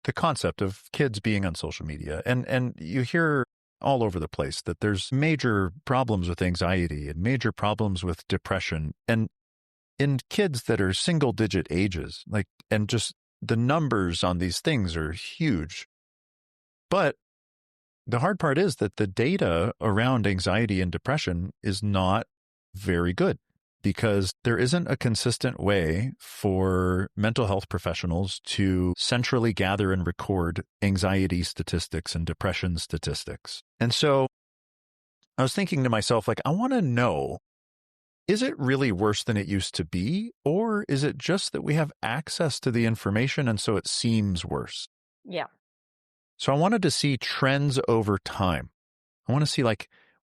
Speaker 1: the concept of kids being on social media. And you hear all over the place that there's major problems with anxiety and major problems with depression, and in kids that are single digit ages, and just the numbers on these things are huge. But the hard part is that the data around anxiety and depression is not very good, because there isn't a consistent way for mental health professionals to centrally gather and record anxiety statistics and depression statistics. And so I was thinking to myself, I want to know, is it really worse than it used to be? Or is it just that we have access to the information and so it seems worse?
Speaker 2: Yeah.
Speaker 1: So I wanted to see trends over time. I want to see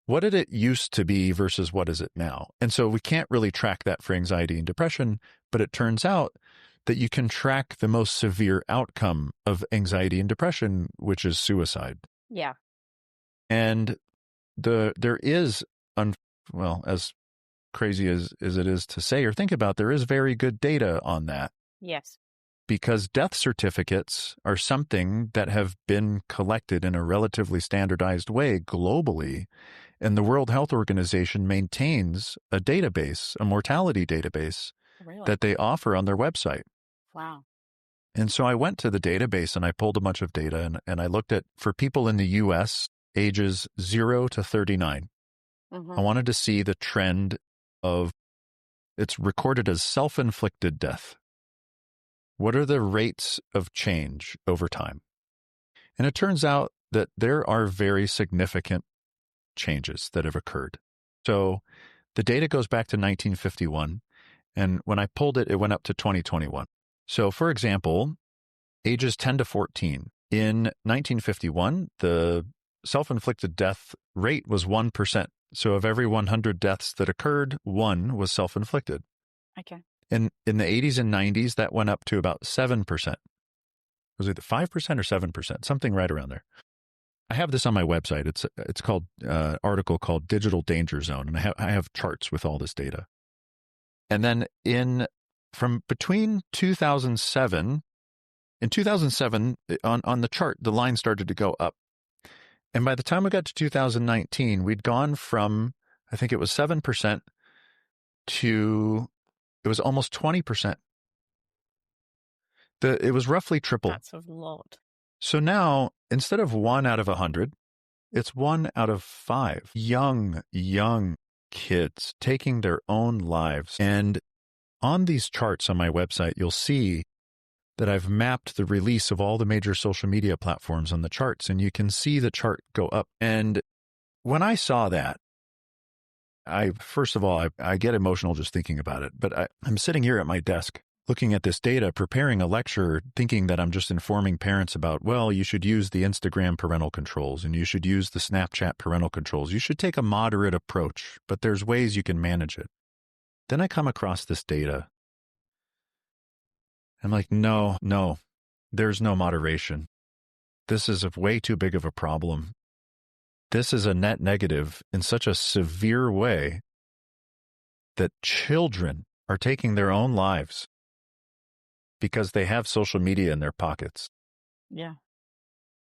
Speaker 1: what did it used to be versus what is it now? And so we can't really track that for anxiety and depression, but it turns out that you can track the most severe outcome of anxiety and depression, which is suicide.
Speaker 2: Yeah.
Speaker 1: And there is, well, as crazy as it is to say or think about, there is very good data on that.
Speaker 2: Yes.
Speaker 1: Because death certificates are something that have been collected in a relatively standardized way globally. And the World Health Organization maintains a database, a mortality database,
Speaker 2: Really?
Speaker 1: that they offer on their website.
Speaker 2: Wow.
Speaker 1: And so I went to the database and I pulled a bunch of data and I looked at, for people in the US, ages 0 to 39. I wanted to see the trend of, it's recorded as self-inflicted death. What are the rates of change over time? And it turns out that there are very significant changes that have occurred. So the data goes back to 1951. And when I pulled it, it went up to 2021. So for example, ages 10 to 14. In 1951, the self-inflicted death rate was 1%. So of every 100 deaths that occurred, 1 was self-inflicted.
Speaker 2: Okay.
Speaker 1: In the 80s and 90s, that went up to about 7%. Was it 5% or 7%? Something right around there. I have this on my website. It's called article called Digital Danger Zone, and I have charts with all this data. And then from between 2007, in 2007, on the chart, the line started to go up. And by the time we got to 2019, we'd gone from, I think it was 7% to, it was almost 20%. It was roughly triple.
Speaker 2: That's a lot.
Speaker 1: So now, instead of 1 out of 100, it's 1 out of 5 young kids taking their own lives. And on these charts on my website, you'll see that I've mapped the release of all the major social media platforms on the charts, and you can see the chart go up. And when I saw that, first of all, I get emotional just thinking about it, but I'm sitting here at my desk looking at this data, preparing a lecture, thinking that I'm just informing parents about, well, you should use the Instagram parental controls and you should use the Snapchat parental controls. You should take a moderate approach, but there's ways you can manage it. Then I come across this data. I'm like, no, there's no moderation. This is way too big of a problem. This is a net negative in such a severe way that children are taking their own lives because they have social media in their pockets.
Speaker 2: Yeah.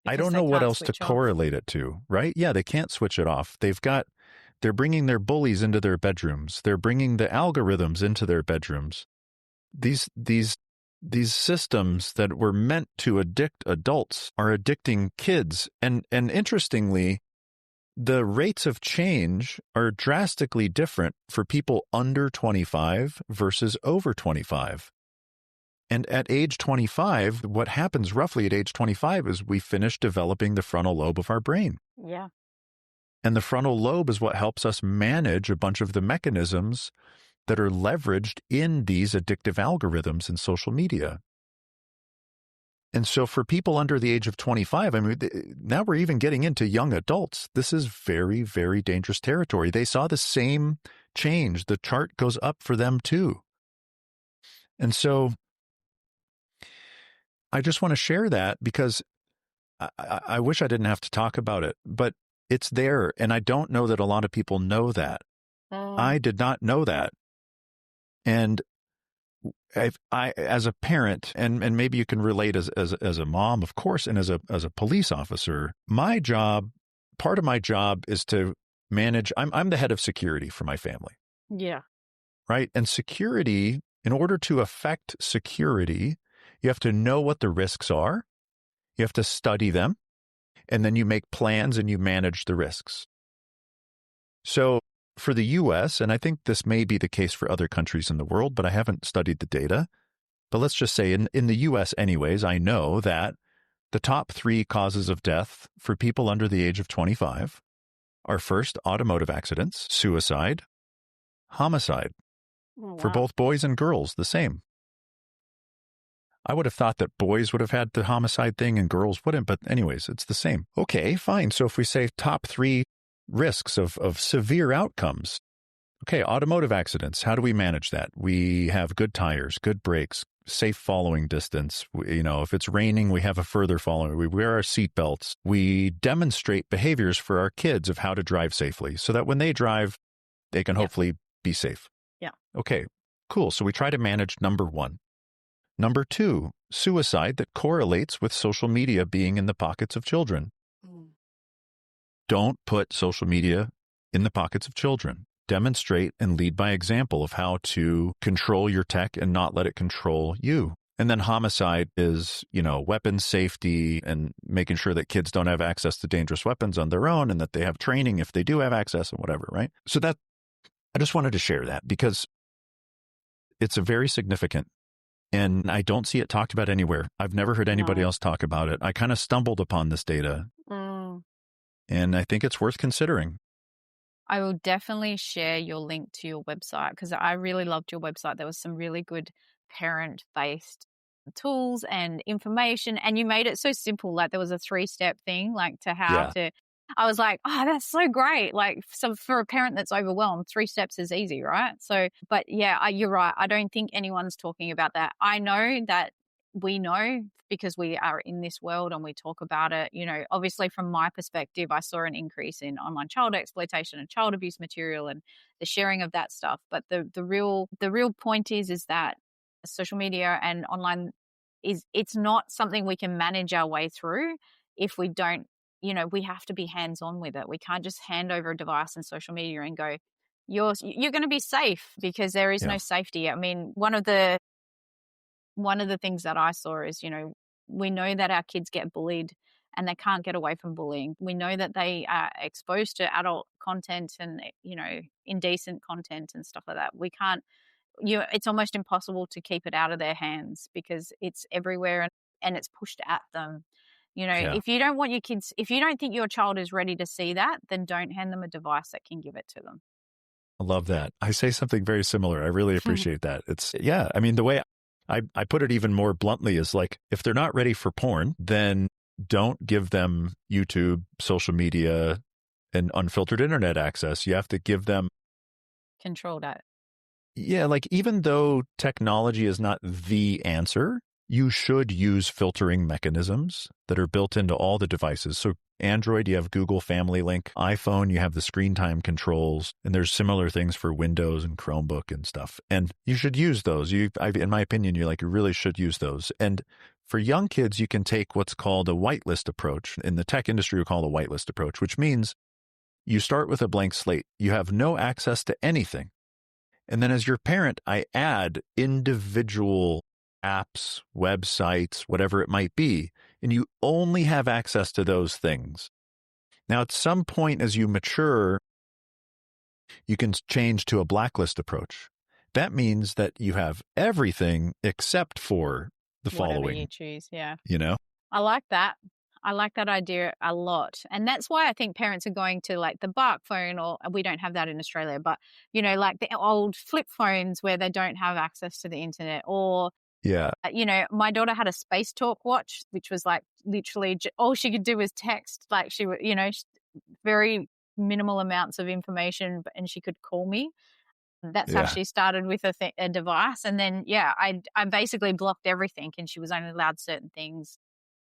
Speaker 1: I don't know what else to correlate it to, right? Yeah, they can't switch it off. They're bringing their bullies into their bedrooms. They're bringing the algorithms into their bedrooms. These systems that were meant to addict adults are addicting kids. And interestingly, the rates of change are drastically different for people under 25 versus over 25. And at age 25, what happens roughly at age 25 is we finish developing the frontal lobe of our brain.
Speaker 2: Yeah.
Speaker 1: And the frontal lobe is what helps us manage a bunch of the mechanisms that are leveraged in these addictive algorithms in social media. And so for people under the age of 25, I mean, now we're even getting into young adults. This is very, very dangerous territory. They saw the same change. The chart goes up for them too. And so I just want to share that because I wish I didn't have to talk about it, but it's there. And I don't know that a lot of people know that. I did not know that. And I as a parent, and maybe you can relate as a mom, of course, and as a police officer, part of my job is to manage. I'm the head of security for my family.
Speaker 2: Yeah.
Speaker 1: Right. And security, in order to affect security, you have to know what the risks are. You have to study them, and then you make plans and you manage the risks. So for the U.S., and I think this may be the case for other countries in the world, but I haven't studied the data. But let's just say in the U.S. anyways, I know that the top 3 causes of death for people under the age of 25 are first, automotive accidents, suicide, homicide.
Speaker 2: Oh, wow.
Speaker 1: For both boys and girls, the same. I would have thought that boys would have had the homicide thing and girls wouldn't, but anyways, it's the same. Okay, fine. So if we say top 3 risks of severe outcomes. Okay, automotive accidents, how do we manage that? We have good tires, good brakes, safe following distance. If it's raining, we have a further following. We wear our seatbelts. We demonstrate behaviors for our kids of how to drive safely so that when they drive, they can hopefully be safe.
Speaker 2: Yeah.
Speaker 1: Okay, cool. So we try to manage number one. Number two, suicide that correlates with social media being in the pockets of children. Don't put social media in the pockets of children. Demonstrate and lead by example of how to control your tech and not let it control you. And then homicide is, weapons safety and making sure that kids don't have access to dangerous weapons on their own and that they have training if they do have access and whatever, right? So I just wanted to share that because it's a very significant, and I don't see it talked about anywhere. I've never heard anybody else talk about it. I kind of stumbled upon this data, and I think it's worth considering.
Speaker 2: I will definitely share your link to your website because I really loved your website. There was some really good parent-based tools and information, and you made it so simple. Like there was a 3-step thing, like to how to. I was like, oh, that's so great. Like, so for a parent that's overwhelmed, 3 steps is easy, right? So, but yeah, you're right. I don't think anyone's talking about that. I know that we know because we are in this world and we talk about it. Obviously from my perspective, I saw an increase in online child exploitation and child abuse material and the sharing of that stuff. But the real point is that social media and online it's not something we can manage our way through if we don't. We have to be hands-on with it. We can't just hand over a device and social media and go, you're going to be safe, because there is no safety. I mean, one of the things that I saw is, we know that our kids get bullied and they can't get away from bullying. We know that they are exposed to adult content and, indecent content and stuff like that. We can't, it's almost impossible to keep it out of their hands because it's everywhere and it's pushed at them. If you don't want your kids, if you don't think your child is ready to see that, then don't hand them a device that can give it to them.
Speaker 1: I love that. I say something very similar. I really appreciate that. I mean, the way I put it even more bluntly is like, if they're not ready for porn, then don't give them YouTube, social media, and unfiltered internet access. You have to give them
Speaker 2: control that.
Speaker 1: Yeah, like even though technology is not the answer, you should use filtering mechanisms that are built into all the devices. So Android, you have Google Family Link. iPhone, you have the screen time controls. And there's similar things for Windows and Chromebook and stuff. And you should use those. In my opinion, you really should use those. And for young kids, you can take what's called a whitelist approach. In the tech industry, we call it a whitelist approach, which means you start with a blank slate. You have no access to anything. And then as your parent, I add individual apps, websites, whatever it might be, and you only have access to those things. Now, at some point as you mature, you can change to a blacklist approach. That means that you have everything except for the following.
Speaker 2: Whatever you choose, yeah.
Speaker 1: I
Speaker 2: like that. I like that idea a lot. And that's why I think parents are going to like the Bark phone, or we don't have that in Australia, but, like the old flip phones where they don't have access to the internet, or my daughter had a Space Talk watch, which was like literally all she could do was text. Like she would, very minimal amounts of information, and she could call me. That's how she started with a device. And then, I basically blocked everything, and she was only allowed certain things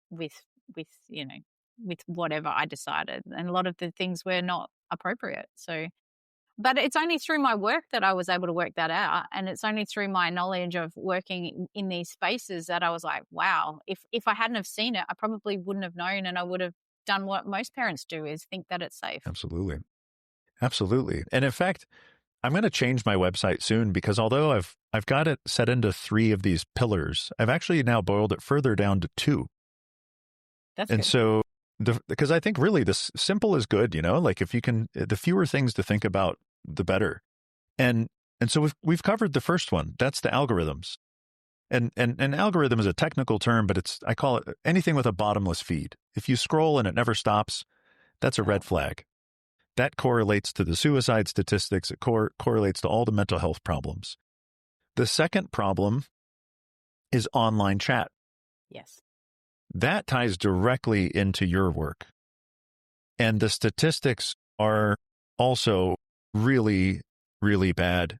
Speaker 2: with whatever I decided. And a lot of the things were not appropriate. So, but it's only through my work that I was able to work that out. And it's only through my knowledge of working in these spaces that I was like, wow, if I hadn't have seen it, I probably wouldn't have known, and I would have done what most parents do, is think that it's safe.
Speaker 1: Absolutely. Absolutely. And in fact, I'm going to change my website soon, because although I've got it set into 3 of these pillars, I've actually now boiled it further down to 2.
Speaker 2: That's
Speaker 1: and
Speaker 2: good.
Speaker 1: So because I think really this simple is good, like if you can, the fewer things to think about, the better. And so we've covered the first one. That's the algorithms. And algorithm is a technical term, but I call it anything with a bottomless feed. If you scroll and it never stops, that's a red flag. That correlates to the suicide statistics. It correlates to all the mental health problems. The second problem is online chat.
Speaker 2: Yes.
Speaker 1: That ties directly into your work. And the statistics are also really, really bad.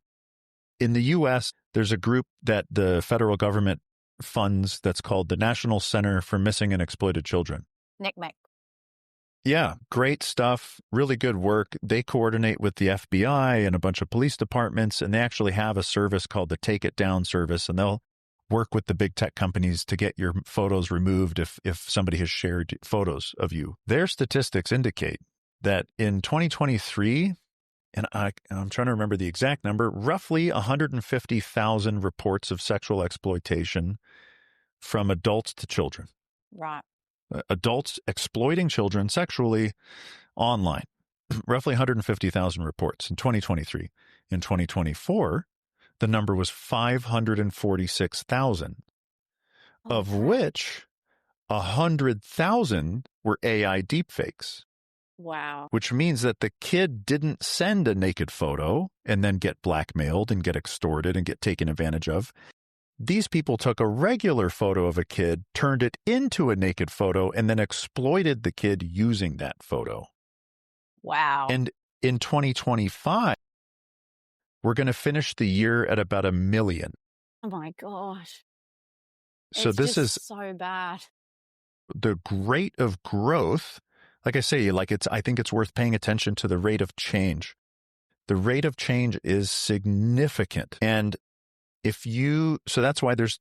Speaker 1: In the U.S., there's a group that the federal government funds that's called the National Center for Missing and Exploited Children.
Speaker 2: NCMEC.
Speaker 1: Yeah, great stuff. Really good work. They coordinate with the FBI and a bunch of police departments, and they actually have a service called the Take It Down service, and they'll work with the big tech companies to get your photos removed if somebody has shared photos of you. Their statistics indicate that in 2023, and I'm trying to remember the exact number, roughly 150,000 reports of sexual exploitation from adults to children.
Speaker 2: Right.
Speaker 1: Adults exploiting children sexually online. Roughly 150,000 reports in 2023. In 2024, the number was 546,000, of which 100,000 were AI deepfakes.
Speaker 2: Wow.
Speaker 1: Which means that the kid didn't send a naked photo and then get blackmailed and get extorted and get taken advantage of. These people took a regular photo of a kid, turned it into a naked photo, and then exploited the kid using that photo.
Speaker 2: Wow.
Speaker 1: And in 2025, we're going to finish the year at about 1 million.
Speaker 2: Oh my gosh.
Speaker 1: So
Speaker 2: It's
Speaker 1: this
Speaker 2: just
Speaker 1: is
Speaker 2: so bad.
Speaker 1: the rate of growth. Like I say, I think it's worth paying attention to the rate of change. The rate of change is significant. And so that's why those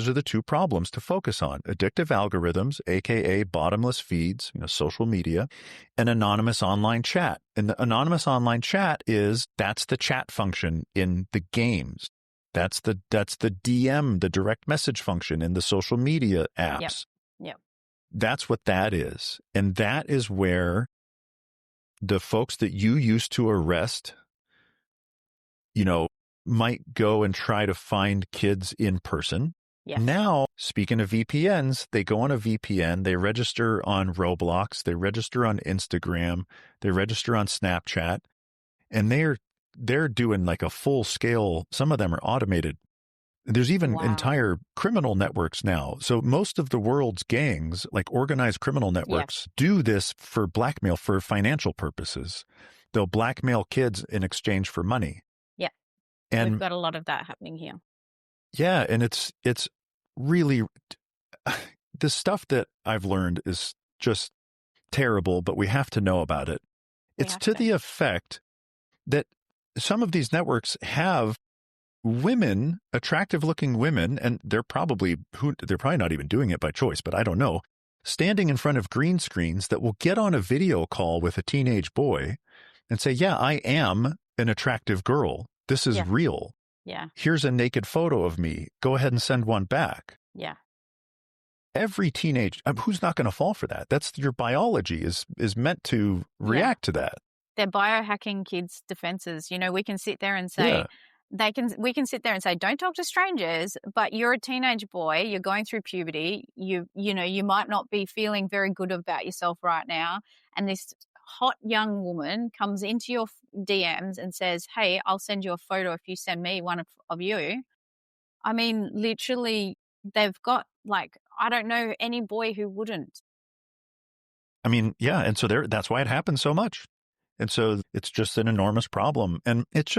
Speaker 1: are the two problems to focus on: addictive algorithms, aka bottomless feeds, social media, and anonymous online chat. And the anonymous online chat that's the chat function in the games. That's the DM, the direct message function in the social media apps.
Speaker 2: Yep.
Speaker 1: That's what that is. And that is where the folks that you used to arrest, might go and try to find kids in person.
Speaker 2: Yes.
Speaker 1: Now, speaking of VPNs, they go on a VPN, they register on Roblox, they register on Instagram, they register on Snapchat, and they're doing like a full scale. Some of them are automated. There's even entire criminal networks now. So most of the world's gangs, like organized criminal networks, do this for blackmail, for financial purposes. They'll blackmail kids in exchange for money.
Speaker 2: Yeah.
Speaker 1: And
Speaker 2: we've got a lot of that happening here.
Speaker 1: Yeah, and it's really, the stuff that I've learned is just terrible, but we have to know about it. It's to the effect that some of these networks have women, attractive looking women, and they're probably not even doing it by choice, but I don't know, standing in front of green screens that will get on a video call with a teenage boy and say, yeah, I am an attractive girl. This is real.
Speaker 2: Yeah.
Speaker 1: Here's a naked photo of me. Go ahead and send one back.
Speaker 2: Yeah.
Speaker 1: Every teenage, who's not going to fall for that? That's your biology is meant to react to that.
Speaker 2: They're biohacking kids' defenses. We can sit there and say, we can sit there and say, don't talk to strangers, but you're a teenage boy, you're going through puberty, you might not be feeling very good about yourself right now, and this hot young woman comes into your DMs and says, hey, I'll send you a photo if you send me one of you. I mean, literally, they've got, I don't know any boy who wouldn't.
Speaker 1: I mean, yeah, and so that's why it happens so much. And so it's just an enormous problem. And it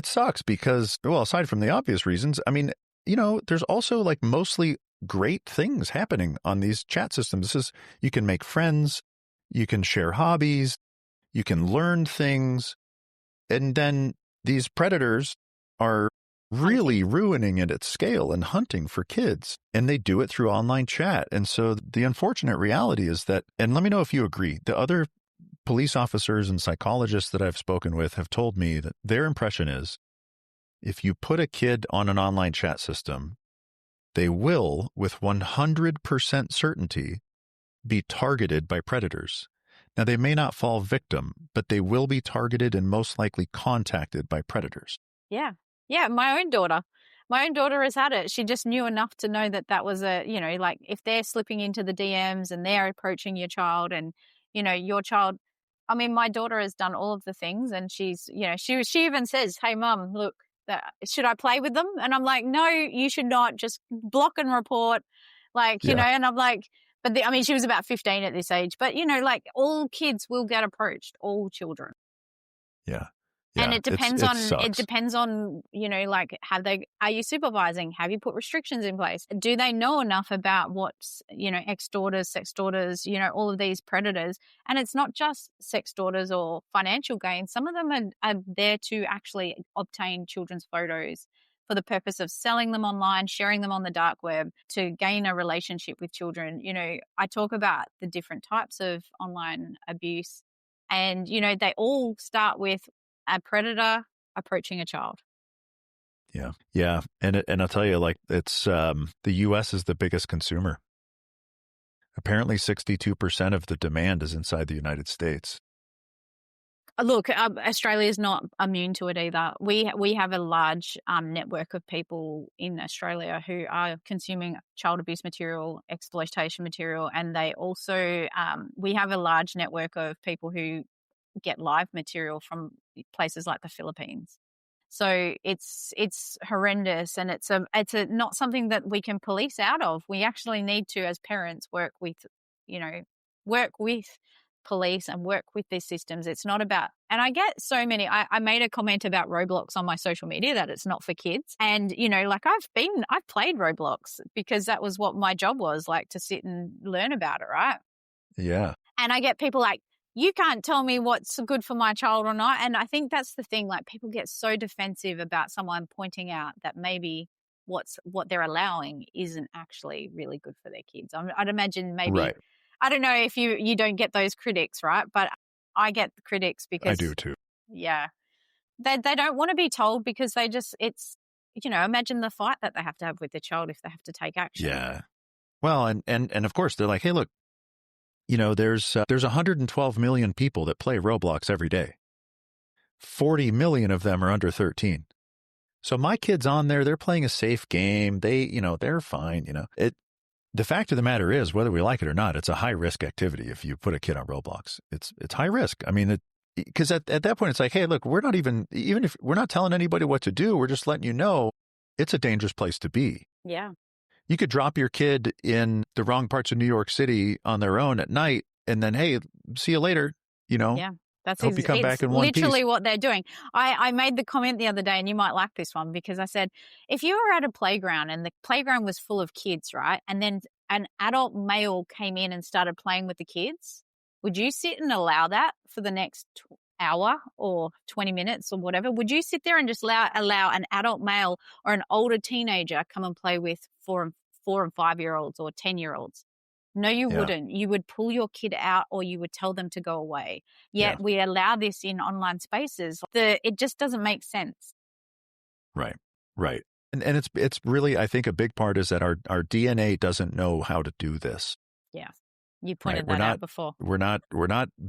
Speaker 1: sucks because, well, aside from the obvious reasons, I mean, there's also mostly great things happening on these chat systems. You can make friends, you can share hobbies, you can learn things, and then these predators are really ruining it at scale and hunting for kids, and they do it through online chat. And so the unfortunate reality is that, and let me know if you agree, the other police officers and psychologists that I've spoken with have told me that their impression is if you put a kid on an online chat system, they will, with 100% certainty, be targeted by predators. Now, they may not fall victim, but they will be targeted and most likely contacted by predators.
Speaker 2: Yeah. Yeah, my own daughter has had it. She just knew enough to know that was if they're slipping into the DMs and they're approaching your child and, your child, I mean, my daughter has done all of the things and she's, she even says, hey, Mum, look, should I play with them? And I'm like, no, you should not. Just block and report. And I'm like, But I mean, she was about 15 at this age. But, like all kids will get approached, all children.
Speaker 1: Yeah.
Speaker 2: And
Speaker 1: Yeah.
Speaker 2: it depends on, like, are you supervising? Have you put restrictions in place? Do they know enough about what's, extorters, sextorters, all of these predators? And it's not just sextorters or financial gain. Some of them are there to actually obtain children's photos for the purpose of selling them online, sharing them on the dark web to gain a relationship with children. I talk about the different types of online abuse, and, they all start with a predator approaching a child.
Speaker 1: Yeah. Yeah. And I'll tell you, like, it's the US is the biggest consumer. Apparently 62% of the demand is inside the United States.
Speaker 2: Look, Australia is not immune to it either. We have a large network of people in Australia who are consuming child abuse material, exploitation material, and they also we have a large network of people who get live material from places like the Philippines. So it's horrendous, and it's not something that we can police out of. We actually need to, as parents, work with police and work with these systems. It's not about, and I get so many, I made a comment about Roblox on my social media that it's not for kids. And, like I've played Roblox because that was what my job was, like, to sit and learn about it, right?
Speaker 1: Yeah.
Speaker 2: And I get people like, you can't tell me what's good for my child or not. And I think that's the thing, like, people get so defensive about someone pointing out that maybe what they're allowing isn't actually really good for their kids. I'd imagine maybe,
Speaker 1: right.
Speaker 2: I don't know if you don't get those critics, right? But I get the critics because
Speaker 1: I do too.
Speaker 2: Yeah. They don't want to be told because imagine the fight that they have to have with their child if they have to take action.
Speaker 1: Yeah. Well, and of course they're like, hey, look, there's 112 million people that play Roblox every day. 40 million of them are under 13. So my kid's on there, they're playing a safe game. They're fine, The fact of the matter is, whether we like it or not, it's a high risk activity. If you put a kid on Roblox, it's high risk. I mean, because at that point it's like, hey, look, we're not even if we're not telling anybody what to do, we're just letting you know it's a dangerous place to be.
Speaker 2: Yeah.
Speaker 1: You could drop your kid in the wrong parts of New York City on their own at night, and then, hey, see you later.
Speaker 2: Yeah,
Speaker 1: hope you come back in one piece.
Speaker 2: Literally what they're doing. I made the comment the other day, and you might like this one, because I said, if you were at a playground and the playground was full of kids, right, and then an adult male came in and started playing with the kids, would you sit and allow that for the next hour or 20 minutes or whatever? Would you sit there and just allow an adult male or an older teenager come and play with 4 and 5-year-olds or 10-year-olds? No, you wouldn't. You would pull your kid out, or you would tell them to go away. Yet we allow this in online spaces. It just doesn't make sense.
Speaker 1: Right. And it's really, I think a big part is that our DNA doesn't know how to do this.
Speaker 2: Yeah. You pointed that out before.
Speaker 1: We're not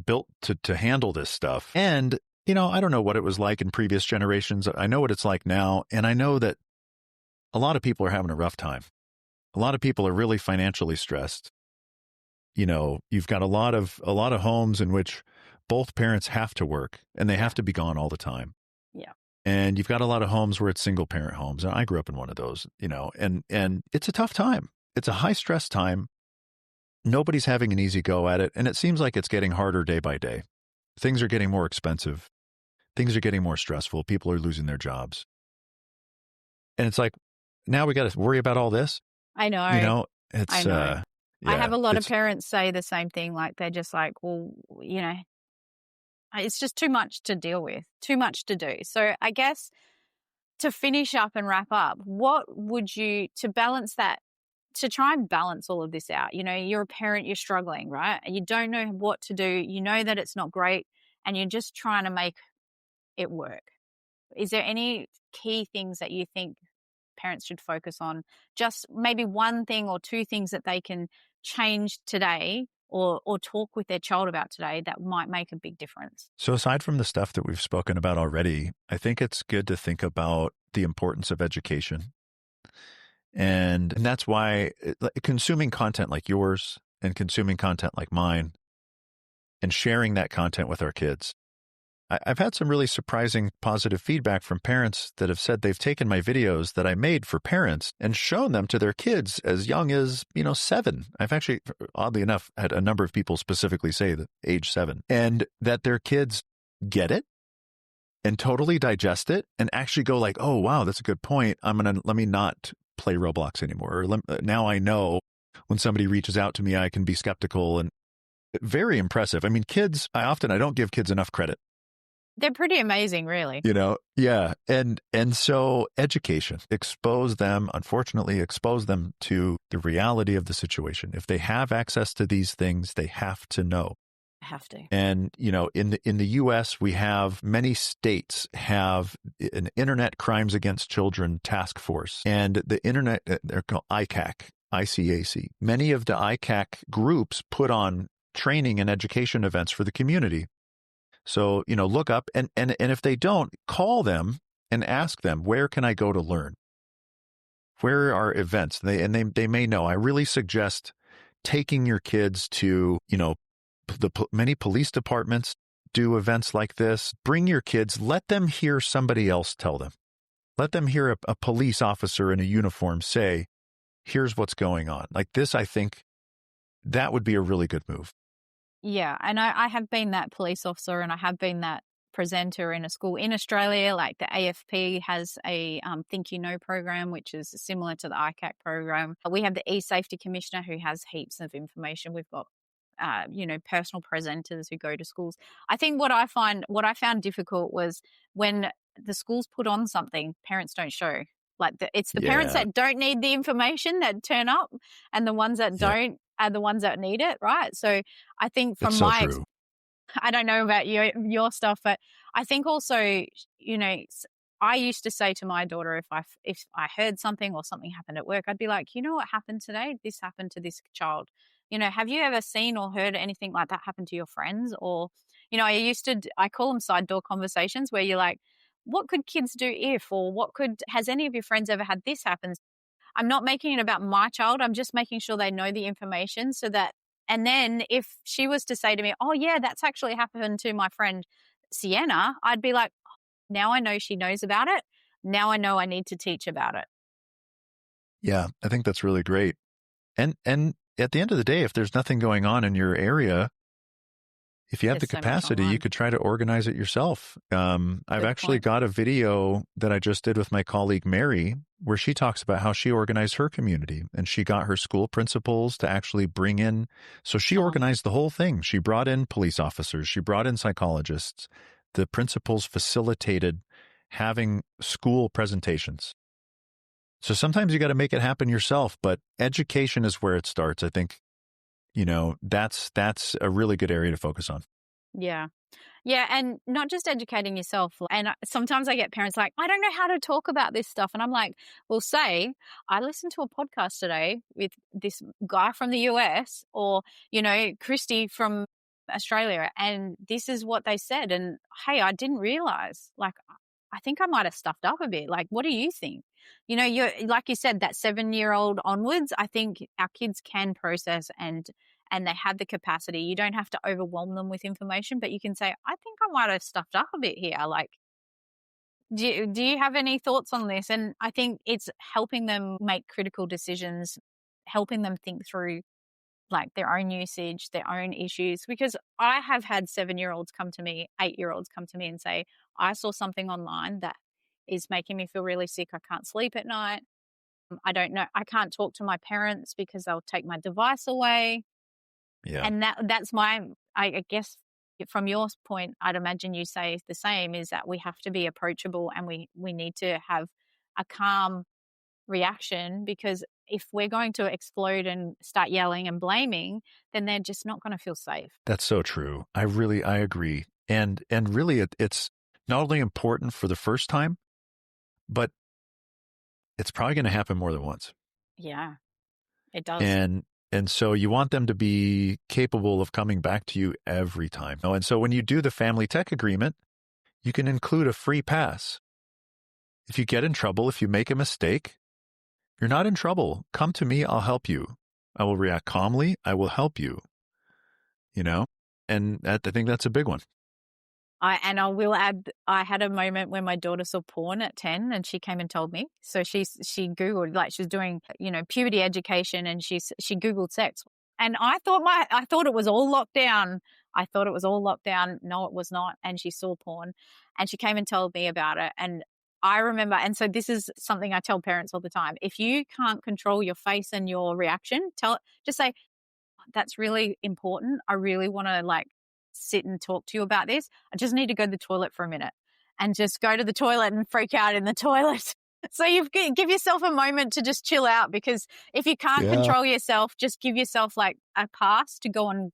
Speaker 1: built to handle this stuff. And, I don't know what it was like in previous generations. I know what it's like now. And I know that a lot of people are having a rough time. A lot of people are really financially stressed. You've got a lot of homes in which both parents have to work and they have to be gone all the time.
Speaker 2: Yeah.
Speaker 1: And you've got a lot of homes where it's single parent homes. And I grew up in one of those, and it's a tough time. It's a high stress time. Nobody's having an easy go at it. And it seems like it's getting harder day by day. Things are getting more expensive. Things are getting more stressful. People are losing their jobs. And it's like, now we got to worry about all this.
Speaker 2: I know.
Speaker 1: I know.
Speaker 2: I have a lot of parents say the same thing. Like, they're just like, well, it's just too much to deal with, too much to do. So I guess to finish up and wrap up, what would you, to try and balance all of this out? You're a parent, you're struggling, right? And you don't know what to do. You know that it's not great, and you're just trying to make it work. Is there any key things that you think parents should focus on? Just maybe one thing or two things that they can change today or talk with their child about today that might make a big difference.
Speaker 1: So aside from the stuff that we've spoken about already, I think it's good to think about the importance of education. And that's why consuming content like yours and consuming content like mine and sharing that content with our kids I've had some really surprising positive feedback from parents that have said they've taken my videos that I made for parents and shown them to their kids as young as, 7. I've actually, oddly enough, had a number of people specifically say that age 7, and that their kids get it and totally digest it and actually go like, oh, wow, that's a good point. Let me not play Roblox anymore. Or now I know when somebody reaches out to me, I can be skeptical, and very impressive. I mean, kids, I don't give kids enough credit.
Speaker 2: They're pretty amazing, really.
Speaker 1: Yeah. And so education, expose them to the reality of the situation. If they have access to these things, they have to know.
Speaker 2: Have to.
Speaker 1: And, in the U.S., we have many states have an Internet Crimes Against Children task force. And the Internet, they're called ICAC. Many of the ICAC groups put on training and education events for the community. So, look up and if they don't, call them and ask them, where can I go to learn? Where are events? They may know. I really suggest taking your kids to, many police departments do events like this. Bring your kids, let them hear somebody else tell them. Let them hear a police officer in a uniform say, here's what's going on. Like this, I think that would be a really good move.
Speaker 2: Yeah, and I have been that police officer, and I have been that presenter in a school in Australia. Like the AFP has a Think You Know program, which is similar to the ICAC program. We have the e-safety commissioner who has heaps of information. We've got personal presenters who go to schools. I think what I found difficult was when the schools put on something, parents don't show. Like it's the parents that don't need the information that turn up, and the ones that don't are the ones that need it, right? So I think from I don't know about your stuff, but I think also, I used to say to my daughter, if I heard something or something happened at work, I'd be like, what happened today? This happened to this child. Have you ever seen or heard anything like that happen to your friends? Or, I call them side door conversations where you're like, what could kids do if, or has any of your friends ever had this happen? I'm not making it about my child. I'm just making sure they know the information so that, and then if she was to say to me, oh yeah, that's actually happened to my friend Sienna, I'd be like, now I know she knows about it. Now I know I need to teach about it.
Speaker 1: Yeah, I think that's really great. And at the end of the day, if there's nothing going on in your area, if you have the capacity, you could try to organize it yourself. I've actually got a video that I just did with my colleague Mary, where she talks about how she organized her community, and she got her school principals to actually bring in. So she organized the whole thing. She brought in police officers. She brought in psychologists. The principals facilitated having school presentations. So sometimes you got to make it happen yourself, but education is where it starts. I think, that's a really good area to focus on.
Speaker 2: Yeah. Yeah. And not just educating yourself. And sometimes I get parents like, I don't know how to talk about this stuff. And I'm like, well, say, I listened to a podcast today with this guy from the US, or, Kristi from Australia, and this is what they said. And hey, I didn't realize, like, I think I might have stuffed up a bit. Like, what do you think? You're like you said, that 7-year-old onwards, I think our kids can process and they have the capacity. You don't have to overwhelm them with information, but you can say, I think I might have stuffed up a bit here. Like, do you have any thoughts on this? And I think it's helping them make critical decisions, helping them think through like their own usage, their own issues. Because I have had 7-year-olds come to me, 8-year-olds come to me and say, I saw something online that is making me feel really sick. I can't sleep at night. I don't know. I can't talk to my parents because they'll take my device away.
Speaker 1: Yeah.
Speaker 2: And that's I guess from your point, I'd imagine you say the same, is that we have to be approachable, and we need to have a calm reaction, because if we're going to explode and start yelling and blaming, then they're just not going to feel safe.
Speaker 1: That's so true. I agree. And really it's not only important for the first time, but it's probably going to happen more than once.
Speaker 2: Yeah, it does.
Speaker 1: And so you want them to be capable of coming back to you every time. And so when you do the family tech agreement, you can include a free pass. If you get in trouble, if you make a mistake, you're not in trouble. Come to me. I'll help you. I will react calmly. I will help you. And I think that's a big one.
Speaker 2: I will add, I had a moment when my daughter saw porn at 10 and she came and told me. So she Googled, like she was doing, puberty education, and she Googled sex. And I thought it was all locked down. No, it was not. And she saw porn and she came and told me about it. And I remember, and so this is something I tell parents all the time. If you can't control your face and your reaction, just say, that's really important. I really want to sit and talk to you about this. I just need to go to the toilet for a minute, and just go to the toilet and freak out in the toilet. So you give yourself a moment to just chill out, because if you can't control yourself, just give yourself a pass to go and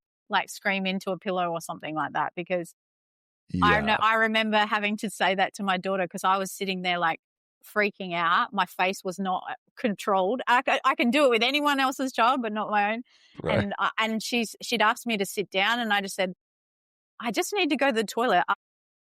Speaker 2: scream into a pillow or something like that. Because I remember having to say that to my daughter, because I was sitting there freaking out. My face was not controlled. I can do it with anyone else's child, but not my own. Right. And she'd asked me to sit down, and I just said, I just need to go to the toilet.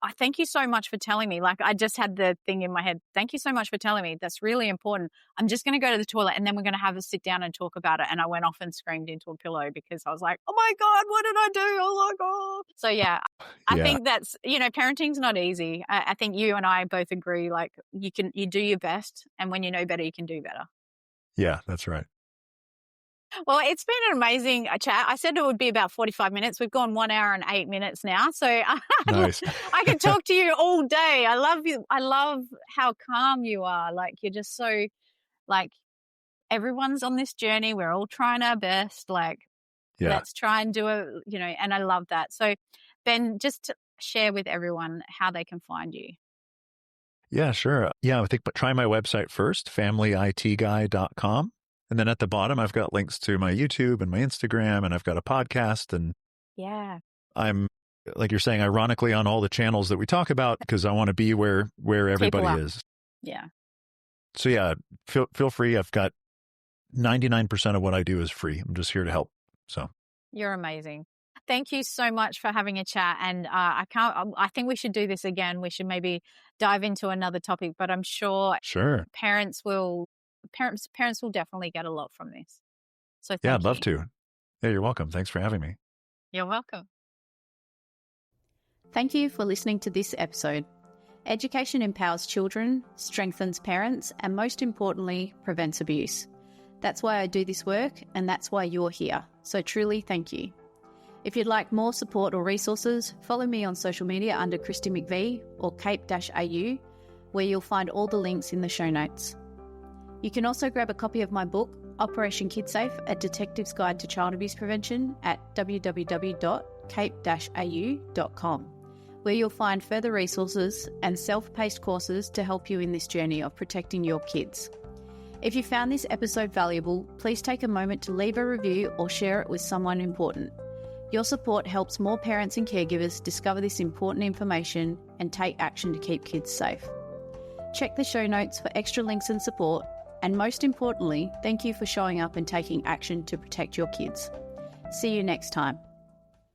Speaker 2: I thank you so much for telling me. I just had the thing in my head. Thank you so much for telling me. That's really important. I'm just going to go to the toilet, and then we're going to have a sit down and talk about it. And I went off and screamed into a pillow, because I was like, oh my God, what did I do? Oh my God. So I think that's, parenting's not easy. I think you and I both agree, you do your best, and when you know better, you can do better.
Speaker 1: Yeah, that's right.
Speaker 2: Well, it's been an amazing chat. I said it would be about 45 minutes. We've gone 1 hour and 8 minutes now. So
Speaker 1: nice.
Speaker 2: I could talk to you all day. I love you. I love how calm you are. You're just so, everyone's on this journey. We're all trying our best. Let's try and do it, and I love that. So Ben, just to share with everyone how they can find you.
Speaker 1: Yeah, sure. Yeah, I think try my website first, familyitguy.com. And then at the bottom, I've got links to my YouTube and my Instagram, and I've got a podcast. And I'm, like you're saying, ironically on all the channels that we talk about, because I want to be where everybody is.
Speaker 2: Yeah.
Speaker 1: So feel free. I've got 99% of what I do is free. I'm just here to help. So
Speaker 2: you're amazing. Thank you so much for having a chat. And I think we should do this again. We should maybe dive into another topic, but I'm sure parents will definitely get a lot from this. So thank you.
Speaker 1: I'd love to. Yeah, you're welcome. Thanks for having me.
Speaker 2: You're welcome.
Speaker 3: Thank you for listening to this episode. Education empowers children, strengthens parents, and most importantly, prevents abuse. That's why I do this work, and that's why you're here. So truly, thank you. If you'd like more support or resources, follow me on social media under Kristi McVie or Cape-AU, where you'll find all the links in the show notes. You can also grab a copy of my book, Operation KidSafe, A Detective's Guide to Child Abuse Prevention, at www.cape-au.com, where you'll find further resources and self-paced courses to help you in this journey of protecting your kids. If you found this episode valuable, please take a moment to leave a review or share it with someone important. Your support helps more parents and caregivers discover this important information and take action to keep kids safe. Check the show notes for extra links and support. And most importantly, thank you for showing up and taking action to protect your kids. See you next time.